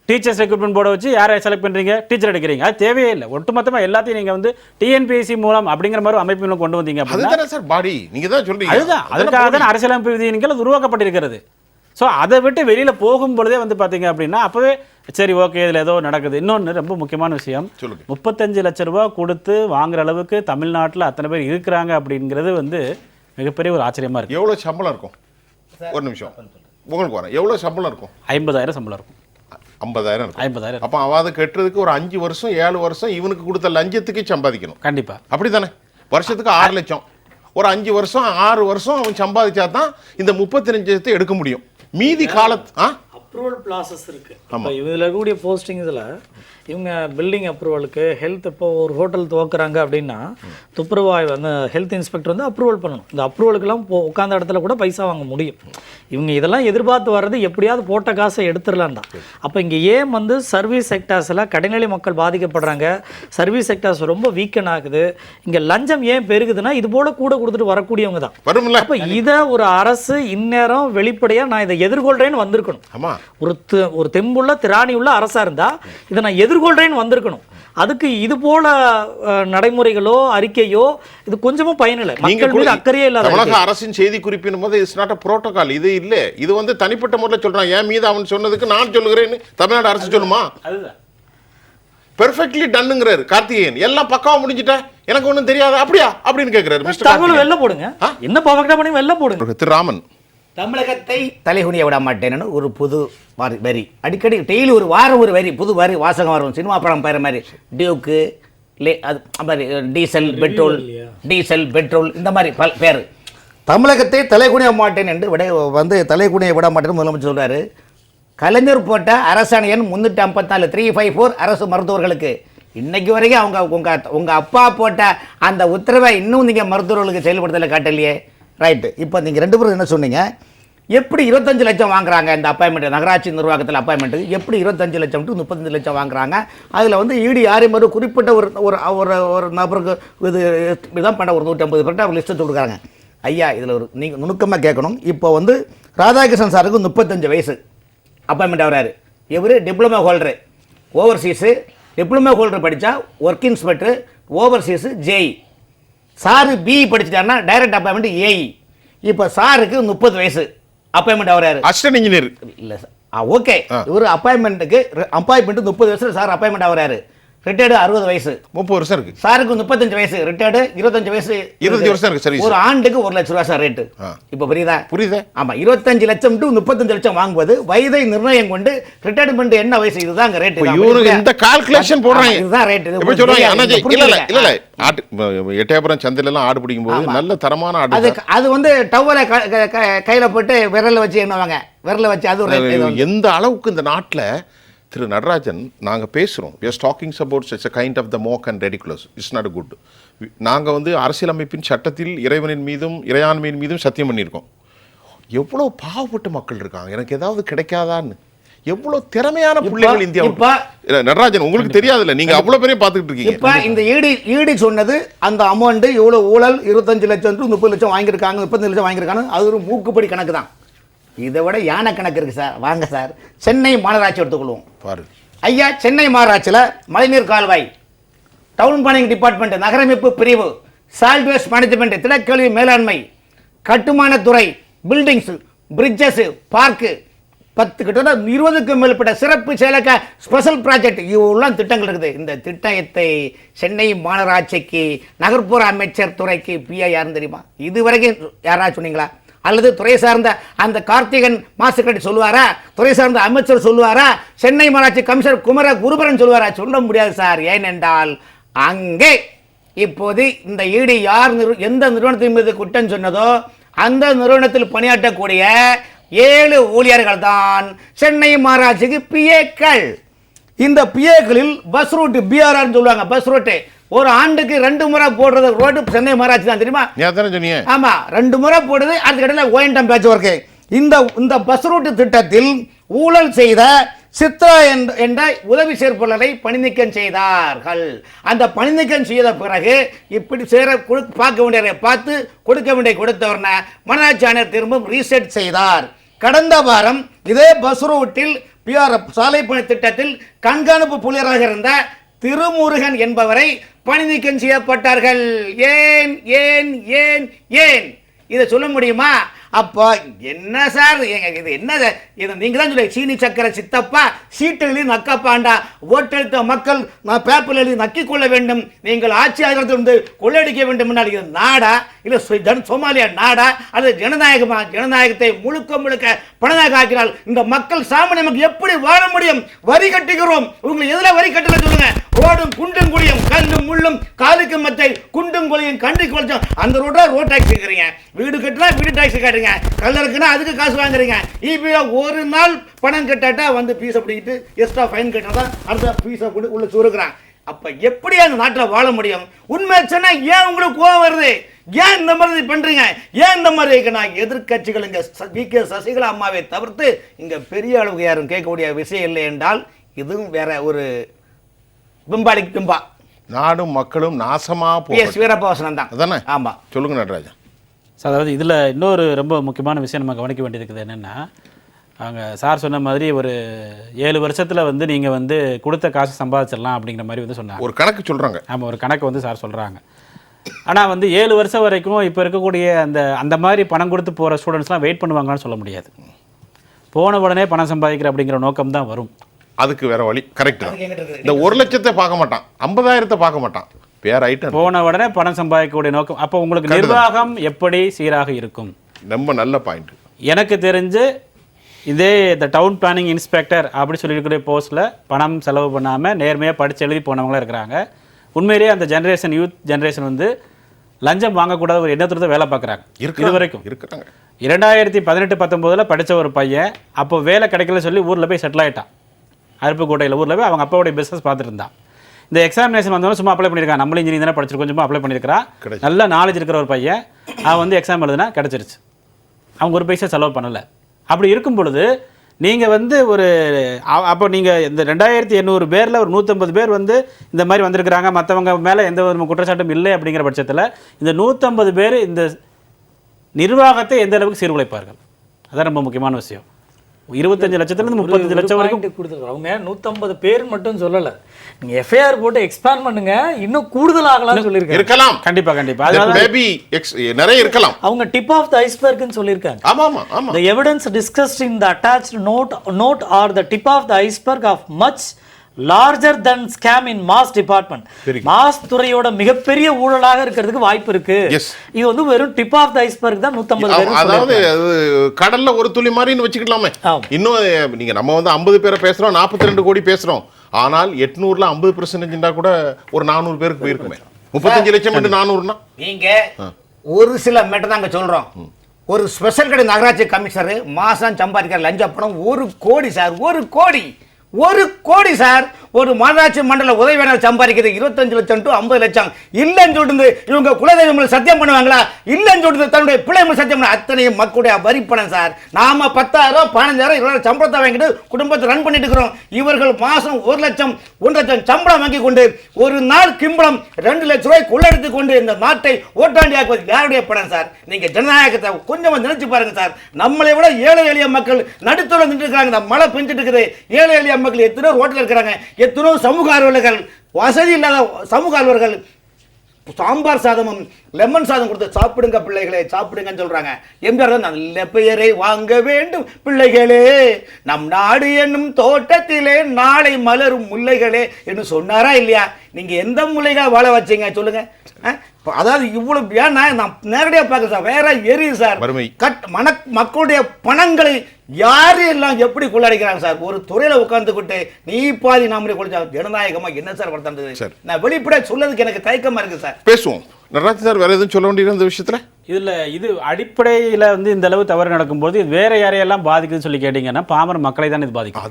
டீச்சர்ஸ் ரெக்ரூட்மெண்ட் போர்டை வச்சு யாரை செலக்ட் பண்ணுறீங்க? டீச்சர் எடுக்கிறீங்க. அது தேவையே இல்லை. ஒட்டுமொத்தமாக எல்லாத்தையும் நீங்கள் வந்து டிஎன்பிஎஸ்சி மூலம் அப்படிங்கிற மாதிரி அமைப்பு கொண்டு வந்தீங்க அப்படின்னா சார் பாடி நீங்கள் தான் சொல்றீங்க. அதுதான், அதுக்காக தான் அரசியலமைப்பு விதிகள் அது உருவாக்கப்பட்டிருக்கிறது. ஸோ அதை விட்டு வெளியில் போகும்பொழுதே வந்து பார்த்தீங்க அப்படின்னா அப்போவே சரி ஓகே இதில் ஏதோ நடக்குது. இன்னொன்று ரொம்ப முக்கியமான விஷயம், 35 லட்ச ரூபா கொடுத்து வாங்குற அளவுக்கு தமிழ்நாட்டில் அத்தனை பேர் இருக்கிறாங்க அப்படிங்கிறது வந்து மிகப்பெரிய ஒரு ஆச்சரியமாக இருக்குது. எவ்வளோ சம்பளம் இருக்கும்? ஒரு நிமிஷம் உங்களுக்கு வரேன். எவ்வளோ சம்பளம் இருக்கும்? 50,000 சம்பளம் இருக்கும். 50,000 இருக்கும். 50,000. அப்போ அவன் கட்டுறதுக்கு ஒரு 5 வருஷம் 7 வருஷம் இவனுக்கு கொடுத்த லஞ்சத்துக்கு சம்பாதிக்கணும். கண்டிப்பாக அப்படி தானே? வருஷத்துக்கு 6 லட்சம், ஒரு 5 வருஷம் 6 வருஷம் அவன் சம்பாதிச்சா தான் இந்த 35 லட்சத்தை எடுக்க முடியும். மீதி காலத்து அப்ரூவல் ப்ராசஸ் இருக்குது. இப்போ இதில் இருக்கக்கூடிய போஸ்டிங் இதில் இவங்க பில்டிங் அப்ரூவலுக்கு ஹெல்த் இப்போ ஒரு ஹோட்டல் துவக்குறாங்க அப்படின்னா துப்புரவாய் வந்து ஹெல்த் இன்ஸ்பெக்டர் வந்து அப்ரூவல் பண்ணணும். இந்த அப்ரூவலுக்கெல்லாம் உட்காந்த இடத்துல கூட பைசா வாங்க முடியும். இவங்க இதெல்லாம் எதிர்பார்த்து வர்றது எப்படியாவது போட்ட காசை எடுத்துடலாம் தான். அப்போ இங்கே ஏன் வந்து சர்வீஸ் செக்டார்ஸில் கடைநிலை மக்கள் பாதிக்கப்படுறாங்க, சர்வீஸ் செக்டார்ஸ் ரொம்ப வீக்கன் ஆகுது, இங்கே லஞ்சம் ஏன் பெருகுதுன்னா இது போல கூட கொடுத்துட்டு வரக்கூடியவங்க தான். அப்போ இதை ஒரு அரசு இந்நேரம் வெளிப்படையாக நான் இதை எதிர்கொள்கிறேன்னு வந்திருக்கணும். ஒரு தெம்புள்ள திராணி உள்ள அரசாக இருந்தால் இதை நான் எதிர்கொள்றேன்னு வந்திருக்கணும். அதுக்கு இது போல நடைமுறைகளோ அறிக்கையோ இது கொஞ்சமும் பயனில்லை. மக்கள் மீது அக்கறையே இல்லாத தமிழக அரசின் செய்தி குறிப்பின் போது இட்ஸ் நாட் a protocol. இது இல்ல, இது வந்து தனிப்பட்ட முறையில் சொல்றான். என் மீது அவன் சொன்னதுக்கு நான் சொல்லுகிறேன்னு தமிழ்நாடு அரசு சொல்லுமா? அதுதான் பெர்ஃபெக்ட்லி டன்னுங்கிறாரு கார்த்திகேயன். எல்லாம் பக்காவா முடிஞ்சிட்ட, எனக்கு ஒன்றும் தெரியாது அப்படியா அப்படின்னு கேட்கிறாரு. மிஸ்டர் தகவல் வெளில போடுங்க, என்ன பர்ஃபெக்ட்டா பண்ணி வெளில போடுங்க. திரு ராமன், தமிழகத்தை தலைகுனிய விட மாட்டேன்னு ஒரு புது வரி அடிக்கடி டெய்லி ஒரு வாரம் ஒரு வரி புது வரி வாசகம் வரும். சினிமா படம் பேர மாதிரி டியூக்கு அது மாதிரி டீசல் பெட்ரோல் இந்த மாதிரி பேர். தமிழகத்தை தலைகுனிய மாட்டேன் என்று தலைகுனிய விட மாட்டேன்னு முதலமைச்சர் சொல்றாரு. கலைஞர் போட்ட அரசாணை எண் 354 354 அரசு மருத்துவர்களுக்கு இன்னைக்கு வரைக்கும் உங்க அப்பா போட்ட அந்த உத்தரவை இன்னும் நீங்கள் மருத்துவர்களுக்கு செயல்படுத்தலை காட்டலையே. ரைட்டு. இப்போ நீங்கள் 2 பேரும் என்ன சொன்னீங்க, எப்படி 25 லட்சம் வாங்குறாங்க இந்த அப்பாயின்மெண்ட், நகராட்சி நிர்வாகத்தில் அப்பாயின்மெண்ட்டுக்கு எப்படி 25 லட்சம் டு 35 லட்சம் வாங்குறாங்க? அதில் வந்து ஈடு யாரையும் ஒரு குறிப்பிட்ட ஒரு ஒரு ஒரு நபருக்கு இது இதான் பண்ண ஒரு 150 பேர்ட்ட அவர் லிஸ்ட்டு கொடுக்குறாங்க. ஐயா இதில் ஒரு நீங்கள் நுணுக்கமாக கேட்கணும். இப்போ வந்து ராதாகிருஷ்ணன் சாருக்கு 35 வயசு அப்பாயின்மெண்ட் ஆகிறாரு. இவர் diploma holder, overseas diploma holder படித்தா work inspector, overseas JE. Sir BE படிச்சுட்டாருன்னா டைரக்ட் அப்பாயின்மெண்ட் ஏஇ. இப்போ சாருக்கு 30 வயசு அப்பாயின்மெண்ட் ஆகிறாரு, அசிஸ்டன்ட் இன்ஜினியர். இல்லை சார் ஓகே, இவர் அப்பாயின்மெண்ட்டுக்கு 30 வயசுல சார் அப்பாயின்மெண்ட் ஆகிறாரு. ரிட்டையர்டு 60 வயசு, 30 வருஷம் இருக்கு. சாருக்கு 35 வயசு, ரிட்டையர்டு 25 வயசு, 25 வருஷம் இருக்கு சர்வீஸ். ஒரு ஆண்டுக்கு 1 லட்ச ரூபா சார் ரேட்டு. இப்போ புரியுதா? புரியுதா? ஆமா, 25 லட்சம் டு 35 லட்சம் வாங்குவது வயதை நிர்ணயம் கொண்டு ரிட்டையர்மெண்ட் என்ன வயசு இதுதான் ரேட். இவருக்கு இந்த கால்குலேஷன் போடுறாங்க. இதுதான் ரேட். எப்படி சொல்றாங்க? இல்ல எட்டயபுரம் சந்தையில எல்லாம் ஆடு பிடிக்கும் போது நல்ல தரமான ஆடு. அது வந்து டவரை கையில போட்டு விரல்ல வச்சு எண்ணுவாங்க, விரல்ல வச்சு. அது எந்த அளவுக்கு இந்த நாட்டில் திரு நடராஜன் நாங்கள் பேசுகிறோம், we are talking about such a kind of the mock and ridiculous, it's not good. நாங்கள் வந்து அரசியலமைப்பின் சட்டத்தில் இறைவனின் மீதும் இறையாண்மையின் மீதும் சத்தியம் பண்ணியிருக்கோம். எவ்வளோ பாவப்பட்ட மக்கள் இருக்காங்க, எனக்கு ஏதாவது கிடைக்காதான்னு. எவ்வளோ திறமையான பிள்ளைகள் இந்தியா. நடராஜன் உங்களுக்கு தெரியாதுல்ல, நீங்க அவ்வளோ பெரிய பார்த்துக்கிட்டு இருக்கீங்க. இப்போ இந்த ஈடி சொன்னது அந்த அமௌண்ட் இவ்வளோ ஊழல் 25 லட்சம் டு 30 லட்சம் வாங்கியிருக்காங்க, 35 லட்சம் வாங்கியிருக்காங்க. அது ஒரு மூக்குப்படி கணக்கு தான். இதை விட யானை கணக்கு இருக்குது சார். வாங்க சார், சென்னை மாநகராட்சி எடுத்துக்கொள்வோம். பாரு ஐயா, சென்னை மாநகராட்சியில் மழைநீர் கால்வாய், டவுன் பிளானிங் டிபார்ட்மெண்ட், நகரமைப்பு பிரிவு, சால்ட் வேஸ்ட் மேனேஜ்மெண்ட், திடக்கழிவு மேலாண்மை, கட்டுமானத்துறை, பில்டிங்ஸ், பிரிட்ஜஸ், பார்க்கு, 10 கிட்ட 20க்கும் மேற்பட்ட சிறப்பு செயலக ஸ்பெஷல் ப்ராஜெக்ட் இவ்வளோ திட்டங்கள் இருக்குது. இந்த திட்டத்தை சென்னை மாநகராட்சிக்கு நகர்ப்புற அமைச்சர் துறைக்கு பிஐ யாருன்னு தெரியுமா? இதுவரைக்கும் யாராவது சொன்னீங்களா? அல்லது துறை சார்ந்த அந்த கார்த்திகன் மாசுக்கட்டி சொல்லுவாரா? துறை சார்ந்த அமைச்சர் சொல்லுவாரா? சென்னை மாநகராட்சி கமிஷனர் குமர குருபரன் சொல்லுவாரா? சொல்ல முடியாது சார். ஏனென்றால் அங்கே இப்போது இந்த ஈடு யார் எந்த நிறுவனத்தின் மீது குற்றம் சொன்னதோ அந்த நிறுவனத்தில் பணியாற்றக்கூடிய 7 ஊழியர்கள் தான் சென்னை மாநகராட்சிக்கு பிஏக்கள். இந்த பிஏக்களில் பஸ் ரூட் பிஆர்ஆர் சொல்லுவாங்க. பஸ் ரூட்டு ஒரு ஆண்டுக்கு 2 முறை போடுறது ரோடு சென்னை மாநகராட்சி தான், தெரியுமா? ஆமா, 2 முறை போடுது. அதுக்கு இடையில ஓஎன்டம் பேட்ச் ஒர்க்கு. இந்த பஸ் ரூட் திட்டத்தில் ஊழல் செய்த சித்ரா என்ற உதவி செயற்பொருளை பணிநீக்கம் செய்தார்கள். அந்த பணிநீக்கம் செய்த பிறகு இப்படி பார்க்க வேண்டிய பார்த்து கொடுக்க வேண்டிய கொடுத்தவர்ன மாநகராட்சி ஆணையர் திரும்பவும் ரீசெட் செய்தார். கடந்த வாரம் இதே பஸ் ரூட்டில் பிஆர்எஃப் சாலை பணி திட்டத்தில் கண்காணிப்பு புள்ளியராக இருந்த திருமுருகன் என்பவரை பணி நீக்கம் செய்யப்பட்டார்கள். ஏன் ஏன் ஏன் ஏன் இதை சொல்ல முடியுமா? அப்போ என்ன சார் இது என்ன இதை நீங்கள் தான் சொல்லி சீனி சக்கரை சித்தப்பா சீட்டு எழுதி நக்கப்பாண்டா ஓட்டெழுத்த மக்கள் நான் பேப்பர் எழுதி நக்கிக் கொள்ள வேண்டும், நீங்கள் ஆட்சி அதிகாரத்திலிருந்து கொள்ளையடிக்க வேண்டும் என்றால் இது நாடா இல்லை சோமாலியா நாடா அல்லது ஜனநாயகமா? ஜனநாயகத்தை முழுக்க பணநாயகம் ஆக்கினால் இந்த மக்கள் சாமானிய மக்கள் எப்படி வாழ முடியும்? வரி கட்டுகிறோம், உங்களுக்கு எதில் வரி கட்டல சொல்லுங்க. ரோடும் குண்டும் குழியும் கல்லும் முள்ளும் காலுக்கு மத்தை குண்டும் குழியும் கண்டு குளிச்சோம். அந்த ரோட் டாக்ஸ் கேட்குறீங்க, வீடு கட்டினா வீடு டாக்ஸ் காட்டுறீங்க, கல்ல இருக்குன்னா அதுக்கு காசு வாங்குறீங்க. இப்போ ஒரு நாள் பணம் கட்டாட்டா வந்து பீஸை பிடிக்கிட்டு எக்ஸ்ட்ரா ஃபைன் கட்டினா அடுத்த பீஸை போட்டு உள்ள சுருக்குறான். அப்ப எப்படி அந்த நாட்டில் வாழ முடியும்? உண்மை சொன்னா ஏன் உங்களுக்கு கோவம் வருது? ஏன் இந்த மாதிரி பண்றீங்க? ஏன் இந்த மாதிரி இருக்குன்னா எதிர்கட்சிகள் இங்க வி.கே. சசிகலா அம்மாவை தவிர்த்து இங்க பெரிய அளவுக்கு யாரும் கேட்கக்கூடிய விஷயம் இல்லை என்றால் இதுவும் வேற ஒரு பிம்பாடிக்கு பிம்பா. நாடும் மக்களும் நாசமா வீரபாசனம் தான். அதானே? ஆமா, சொல்லுங்க நடராஜன். அதாவது இதில் இன்னொரு ரொம்ப முக்கியமான விஷயம் நம்ம கவனிக்க வேண்டியது என்னென்னா, அவங்க சார் சொன்ன மாதிரி ஒரு 7 வருஷத்தில் வந்து நீங்கள் வந்து கொடுத்த காசு சம்பாதிச்சிடலாம் அப்படிங்கிற மாதிரி வந்து சொன்னாங்க. ஒரு கணக்கு சொல்கிறாங்க. ஆமாம், ஒரு கணக்கு வந்து சார் சொல்கிறாங்க. ஆனால் வந்து 7 வருஷம் வரைக்கும் இப்போ இருக்கக்கூடிய அந்த மாதிரி பணம் கொடுத்து போகிற ஸ்டூடெண்ட்ஸ்லாம் வெயிட் பண்ணுவாங்கன்னு சொல்ல முடியாது. போன உடனே பணம் சம்பாதிக்கிற அப்படிங்கிற நோக்கம் தான் வரும். அதுக்கு வேற வழி. கரெக்ட். இந்த 1 லட்சத்தை பார்க்க மாட்டான், 50,000 பார்க்க மாட்டான். போன உடனே பணம் சம்பாதிக்கக்கூடிய நோக்கம். அப்போ உங்களுக்கு நிர்வாகம் எப்படி சீராக இருக்கும்? ரொம்ப நல்ல பாயிண்ட். எனக்கு தெரிஞ்சு இதே இந்த டவுன் பிளானிங் இன்ஸ்பெக்டர் அப்படி சொல்லியிருக்கிற போஸ்ட்டில் பணம் செலவு பண்ணாமல் நேர்மையாக படித்து எழுதி போனவங்களாம் இருக்கிறாங்க. உண்மையிலேயே அந்த ஜென்ரேஷன் யூத் ஜென்ரேஷன் வந்து லஞ்சம் வாங்கக்கூடாத ஒரு எண்ணத்தோட வேலை பார்க்குறாங்க. இது வரைக்கும் இருக்கிறாங்க. 2018-19 படித்த ஒரு பையன் அப்போ வேலை கிடைக்கல சொல்லி ஊரில் போய் செட்டில் ஆகிட்டான். அருப்புக்கோட்டையில் ஊரில் போய் அவங்க அப்பாவுடைய பிஸ்னஸ் பார்த்துட்டு இருந்தான். இந்த எக்ஸாமினேஷன் வந்தவங்க சும்மா அப்ளை பண்ணியிருக்கான். நம்மளும் இன்ஜினியர் தானே படிச்சிருக்கோம், சும்மா அப்ளை பண்ணியிருக்கிறான். நல்ல நாலேஜ் இருக்கிற ஒரு பையன் அவன் வந்து எக்ஸாம் எழுதுனா கிடச்சிருச்சு. அவங்க ஒரு பைசா செலவு பண்ணலை. அப்படி இருக்கும் பொழுது நீங்கள் வந்து ஒரு அப்போ நீங்கள் இந்த 2800 பேரில் ஒரு 150 பேர் வந்து இந்த மாதிரி வந்திருக்கிறாங்க, மற்றவங்க மேலே எந்த ஒரு குற்றச்சாட்டும் இல்லை அப்படிங்கிற பட்சத்தில் இந்த 150 பேர் இந்த நிர்வாகத்தை எந்த அளவுக்கு சீர்குலைப்பார்கள்? அதான் ரொம்ப முக்கியமான விஷயம். 25 லட்சத்துலேருந்து 35 லட்சம் வரைக்கும் கொடுத்துருக்காங்க. அவங்க 150 பேர் மட்டும் சொல்லலை, நீங்கள் எஃப்ஐஆர் போட்டு எக்ஸ்பேண்ட் பண்ணுங்க, இன்னும் கூடுதல் ஆகலாம்னு சொல்லியிருக்காங்க. இருக்கலாம், கண்டிப்பாக கண்டிப்பாக அதனால மேபி நிறைய இருக்கலாம். அவங்க டிப் ஆஃப் த ஐஸ்பர்க்னு சொல்லியிருக்காங்க. ஆமா ஆமா ஆமா. The evidence discussed in the attached note are the tip of the iceberg of much larger than scam in mass department. Mass துறையோட மிகப்பெரிய ஊழலாக இருக்கிறதுக்கு வாய்ப்பு இருக்கு. இது வந்து வெறும் டிப் ஆஃப் த ஐஸ்பர்க் தான் 150 பேர். அதாவது கடல்ல ஒரு துளி மாதிரின்னு வச்சுக்கலாமே. இன்னும் நீங்க நம்ம வந்து 50 பேரை பேசுறோம், 42 கோடி பேசுறோம். ஆனால் 800ல 50% கூட ஒரு 400 பேருக்கு போயிருக்குமே. 35 லட்சம் 400னா நீங்க ஒரு சில மேட்டர் தாங்க சொல்றோம். ஒரு ஸ்பெஷல் கடை நகராட்சி கமிஷனர் மாசம் சம்பாதிக்கிற லஞ்ச பணம் 1 கோடி சார், 1 கோடி சார். ஒரு மாநகராட்சி மண்டல உதவியாளர் சம்பாதிக்கிறது 25 லட்சம் டு 50 லட்சம். இல்லைன்னு சொல்லிட்டு இவங்க குலதெய்வம் சத்தியம் பண்ணுவாங்களா? இல்லைன்னு சொல்லிட்டு தன்னுடைய பிள்ளைகள் சத்தியம் பண்ண அத்தனையும் மக்களுடைய வரி பணம் சார். நாம 10,000 15,000 20,000 சம்பளத்தை வாங்கிட்டு குடும்பத்தை ரன் பண்ணிட்டு இருக்கிறோம். இவர்கள் மாசம் 1 லட்சம் 1 லட்சம் சம்பளம் வாங்கி கொண்டு ஒரு நாள் கிம்பளம் 2 லட்சம் ரூபாய் கொள்ளெடுத்து கொண்டு இந்த நாட்டை ஓட்டாண்டியாக்குவது யாருடைய பணம் சார்? நீங்க ஜனநாயகத்தை கொஞ்சம் நினைச்சு பாருங்க சார். நம்மளை விட ஏழை எளிய மக்கள் நடுத்தோட நின்று இருக்காங்க. இந்த மழை பெஞ்சிட்டு இருக்குது. ஏழை எளிய மக்கள் எத்தனை ரோட்டில் இருக்கிறாங்க, எத்தனோ சமூக ஆர்வலர்கள், வசதி இல்லாத சமூக ஆர்வலர்கள் சாம்பார் சாதமும் லெமன் சாதம் கொடுத்து சாப்பிடுங்க பிள்ளைகளே சாப்பிடுங்கன்னு சொல்றாங்க. எம்ஜிஆர் தான் நல்ல பெயரை வாங்க வேண்டும் பிள்ளைகளே, நம் நாடு என்னும் தோட்டத்திலே நாளை மலரும் முல்லைகளே என்று சொன்னாரா இல்லையா? நீங்க எந்த முல்லைகளை வாழ வச்சீங்க சொல்லுங்க? அதாவது இவ்வளவு ஏன்னா நான் நேரடியாக பார்க்க சார், வேற எரியும் சார். மக்களுடைய பணங்களை யாரு எல்லாம் எப்படி கொள்ளடிக்கிறாங்க சார்? ஒரு துறையில உட்கார்ந்துக்கிட்டு நீ பாதி நாமளே கொள்ளைச்சா ஜனநாயகமா என்ன சார் வளர்த்தது? நான் வெளிப்படையா சொல்லதுக்கு எனக்கு தயக்கமா இருக்கு சார். பேசுவோம். நடராஜ் சார் வேற எதுவும் சொல்ல வேண்டிய இந்த விஷயத்துல? இது அடிப்படையில் வந்து இந்த அளவு தவறு நடக்கும்போது இது வேற யாரையெல்லாம் பாதிக்குதுன்னு சொல்லி கேட்டீங்கன்னா பாமர மக்களை தான் இது பாதிக்கும்.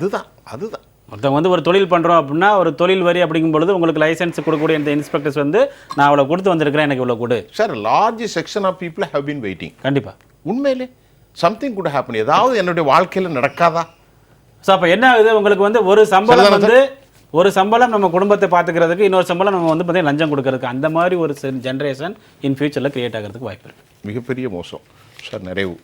அதுதான் ஒருத்தவங்க வந்து ஒரு தொழில் பண்ணுறோம் அப்படின்னா ஒரு தொழில் வரி அப்படிங்கும் பொழுது உங்களுக்கு லைசன்ஸ் கொடுக்கக்கூடிய இந்த இன்ஸ்பெக்டர்ஸ் வந்து நான் அவ்வளோ கொடுத்து வந்திருக்கிறேன், எனக்கு இவ்வளோ கொடு sir. Large section of people have been waiting. கண்டிப்பாக உண்மையிலே சம்திங் குட் ஹேப்பன். ஏதாவது என்னுடைய வாழ்க்கையில் நடக்காதா? ஸோ அப்போ என்ன ஆகுது, உங்களுக்கு வந்து ஒரு சம்பளம் நம்ம குடும்பத்தை பார்த்துக்கிறதுக்கு, இன்னொரு சம்பளம் நம்ம வந்து பார்த்தீங்கன்னா லஞ்சம் கொடுக்கறதுக்கு, அந்த மாதிரி ஒரு ஜென்ரேஷன் இன் ஃபியூச்சரில் கிரியேட் ஆகிறதுக்கு வாய்ப்பு இருக்குது. மிகப்பெரிய மோசம் சார். நிறைவு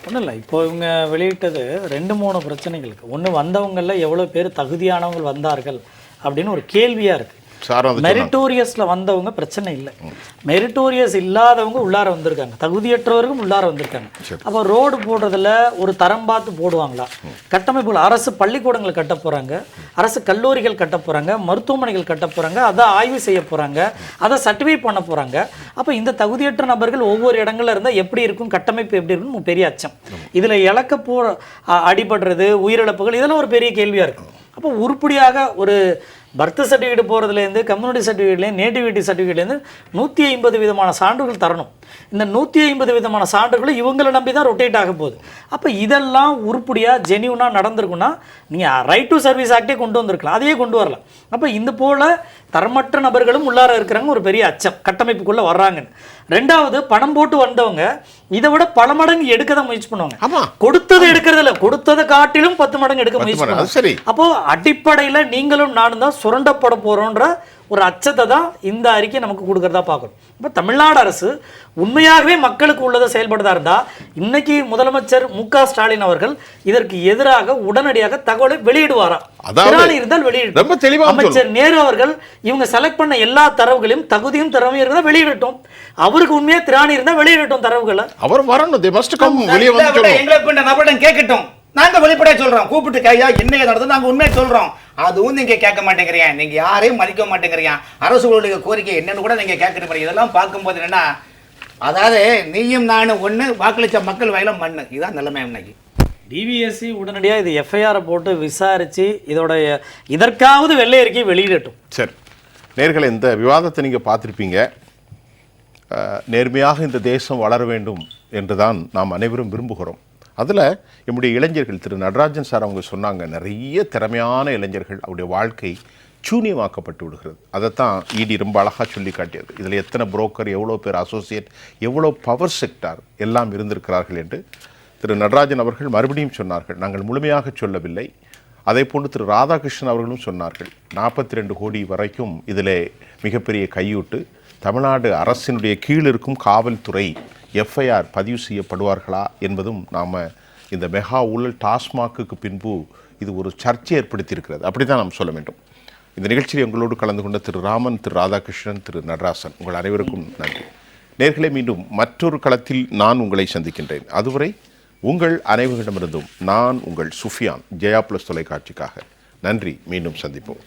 ஒன்றும் இல்லை, இப்போ இவங்க வெளியிட்டது 2-3 பிரச்சனைகளுக்கு. ஒன்று, வந்தவங்களில் எவ்வளோ பேர் தகுதியானவங்க வந்தார்கள் அப்படின்னு ஒரு கேள்வியாக இருக்குது. மெரிட்டோரியஸில் வந்தவங்க பிரச்சனை இல்லை, மெரிட்டோரியஸ் இல்லாதவங்க உள்ளார வந்திருக்காங்க, தகுதியற்றவர்களும் உள்ளார வந்திருக்காங்க. அப்போ ரோடு போடுறதுல ஒரு தரம் பார்த்து போடுவாங்களா? கட்டமைப்புகள், அரசு பள்ளிக்கூடங்கள் கட்ட போகிறாங்க, அரசு கல்லூரிகள் கட்ட போகிறாங்க, மருத்துவமனைகள் கட்ட போகிறாங்க, அதை ஆய்வு செய்ய போகிறாங்க, அதை சர்டிஃபை பண்ண போகிறாங்க. அப்போ இந்த தகுதியற்ற நபர்கள் ஒவ்வொரு இடங்கள்ல இருந்தால் எப்படி இருக்கும், கட்டமைப்பு எப்படி இருக்கும், பெரிய அச்சம். இதில் அடிபடுறது, உயிரிழப்புகள், இதெல்லாம் ஒரு பெரிய கேள்வியாக இருக்கும். அப்போ உருப்படியாக ஒரு பர்த் சர்டிஃபிகேட் போகிறதுலேருந்து, கம்யூனிட்டி சர்டிஃபிகேட்லேருந்து, நேட்டிவிட்டி சர்டிஃபிகேட்லேருந்து 150 விதமான சான்றுகள் தரணும். இந்த 150 விதமான சான்றுகளும் இவங்களை நம்பி தான் ரொட்டேட் ஆக போகுது. அப்போ இதெல்லாம் உருப்படியாக ஜென்யூனாக நடந்திருக்குன்னா நீங்கள் ரைட் டு சர்வீஸ் ஆக்டே கொண்டு வந்திருக்கலாம், அதையே கொண்டு வரலாம். அப்போ இந்த போல் தரமற்ற நபர்களும் உள்ளார இருக்கிறாங்க, ஒரு பெரிய அச்சம் கட்டமைப்புக்குள்ளே வர்றாங்கன்னு. 2வது, பணம் போட்டு வந்தவங்க இதை விட பல மடங்கு எடுக்க தான் முயற்சி பண்ணுவாங்க. கொடுத்ததை எடுக்கிறதில்ல, கொடுத்ததை காட்டிலும் 10 மடங்கு எடுக்க முயற்சி பண்ணுவாங்க. அப்போ அடிப்படையில் நீங்களும் நானும் தான் சுரண்டப்பட போகிறோன்ற ஒரு அச்சத்தை தான் இந்த அறிக்கை நமக்கு கொடுக்கறதா பார்க்கணும். இப்போ தமிழ்நாடு அரசு உண்மையாகவே மக்களுக்கு உள்ளதை செயல்படுறதா இருந்தால் இன்னைக்கு முதலமைச்சர் மு.க. ஸ்டாலின் அவர்கள் இதற்கு எதிராக உடனடியாக தகவலை வெளியிடுவாரா? இருந்தால் வெளியிடும். அமைச்சர் நேரு அவர்கள் இவங்க செலக்ட் பண்ண எல்லா தரவுகளையும் தகுதியும் திறமையும் இருந்தால் வெளியிடட்டும். அவருக்கு உண்மையா திராணி இருந்தால் வெளியிடட்டும் தரவுகளை. அவர் வரணும், கேட்கட்டும். நாங்க வெளிப்படையா சொல்றோம், கூப்பிட்டு கையா என்னைய நடந்தது நாங்க உண்மையை சொல்றோம். அதுவும் நீங்க கேட்க மாட்டேங்கிறீங்க, நீங்க யாரையும் மதிக்க மாட்டேங்கிறீங்க. அரசுகளுடைய கோரிக்கை என்னன்னு கூட நீங்க கேட்கணும். இதெல்லாம் பார்க்கும்போது என்னன்னா, அதாவது நீயும் நானும் ஒண்ணு, வாக்களிச்ச மக்கள் வயலும் மண்ணு. இதுதான் நிலைமை. இன்னைக்கு டிவிஎஸ்சி உடனடியாக இது எஃப்ஐஆரை போட்டு விசாரித்து இதற்காவது வெள்ளை அறிக்கை வெளியிடட்டும். சரி நேயர்களே, இந்த விவாதத்தை நீங்கள் பார்த்துருப்பீங்க. நேர்மையாக இந்த தேசம் வளர வேண்டும் என்று தான் நாம் அனைவரும் விரும்புகிறோம். அதில் நம்முடைய இளைஞர்கள், திரு நடராஜன் சார் அவங்க சொன்னாங்க, நிறைய திறமையான இளைஞர்கள் அவருடைய வாழ்க்கை சூனியமாக்கப்பட்டு விடுகிறது. அதைத்தான் இடி ரொம்ப அழகாக சொல்லி காட்டியது. இதில் எத்தனை புரோக்கர், எவ்வளோ பேர் அசோசியேட், எவ்வளோ பவர் செக்டார் எல்லாம் இருந்திருக்கிறார்கள் என்று திரு நடராஜன் அவர்கள் மறுபடியும் சொன்னார்கள், நாங்கள் முழுமையாக சொல்லவில்லை. அதே போன்று திரு ராதாகிருஷ்ணன் அவர்களும் சொன்னார்கள், 42 கோடி வரைக்கும் இதில் மிகப்பெரிய கையூட்டு. தமிழ்நாடு அரசினுடைய கீழ் இருக்கும் காவல்துறை எஃப்ஐஆர் பதிவு செய்யப்படுவார்களா என்பதும் நாம் இந்த மெகா ஊழல் டாஸ்மாக்கு பின்பு இது ஒரு சர்ச்சை ஏற்படுத்தியிருக்கிறது. அப்படி தான் நாம் சொல்ல வேண்டும். இந்த நிகழ்ச்சியில் எங்களோடு கலந்து கொண்ட திரு ராமன், திரு ராதாகிருஷ்ணன், திரு நடராசன், உங்கள் அனைவருக்கும் நன்றி. நேர்களே, மீண்டும் மற்றொரு களத்தில் நான் உங்களை சந்திக்கின்றேன். அதுவரை உங்கள் அனைவரிடமிருந்தும் நான் உங்கள் சுஃபியான், ஜெயா பிளஸ் தொலைக்காட்சிக்காக நன்றி. மீண்டும் சந்திப்போம்.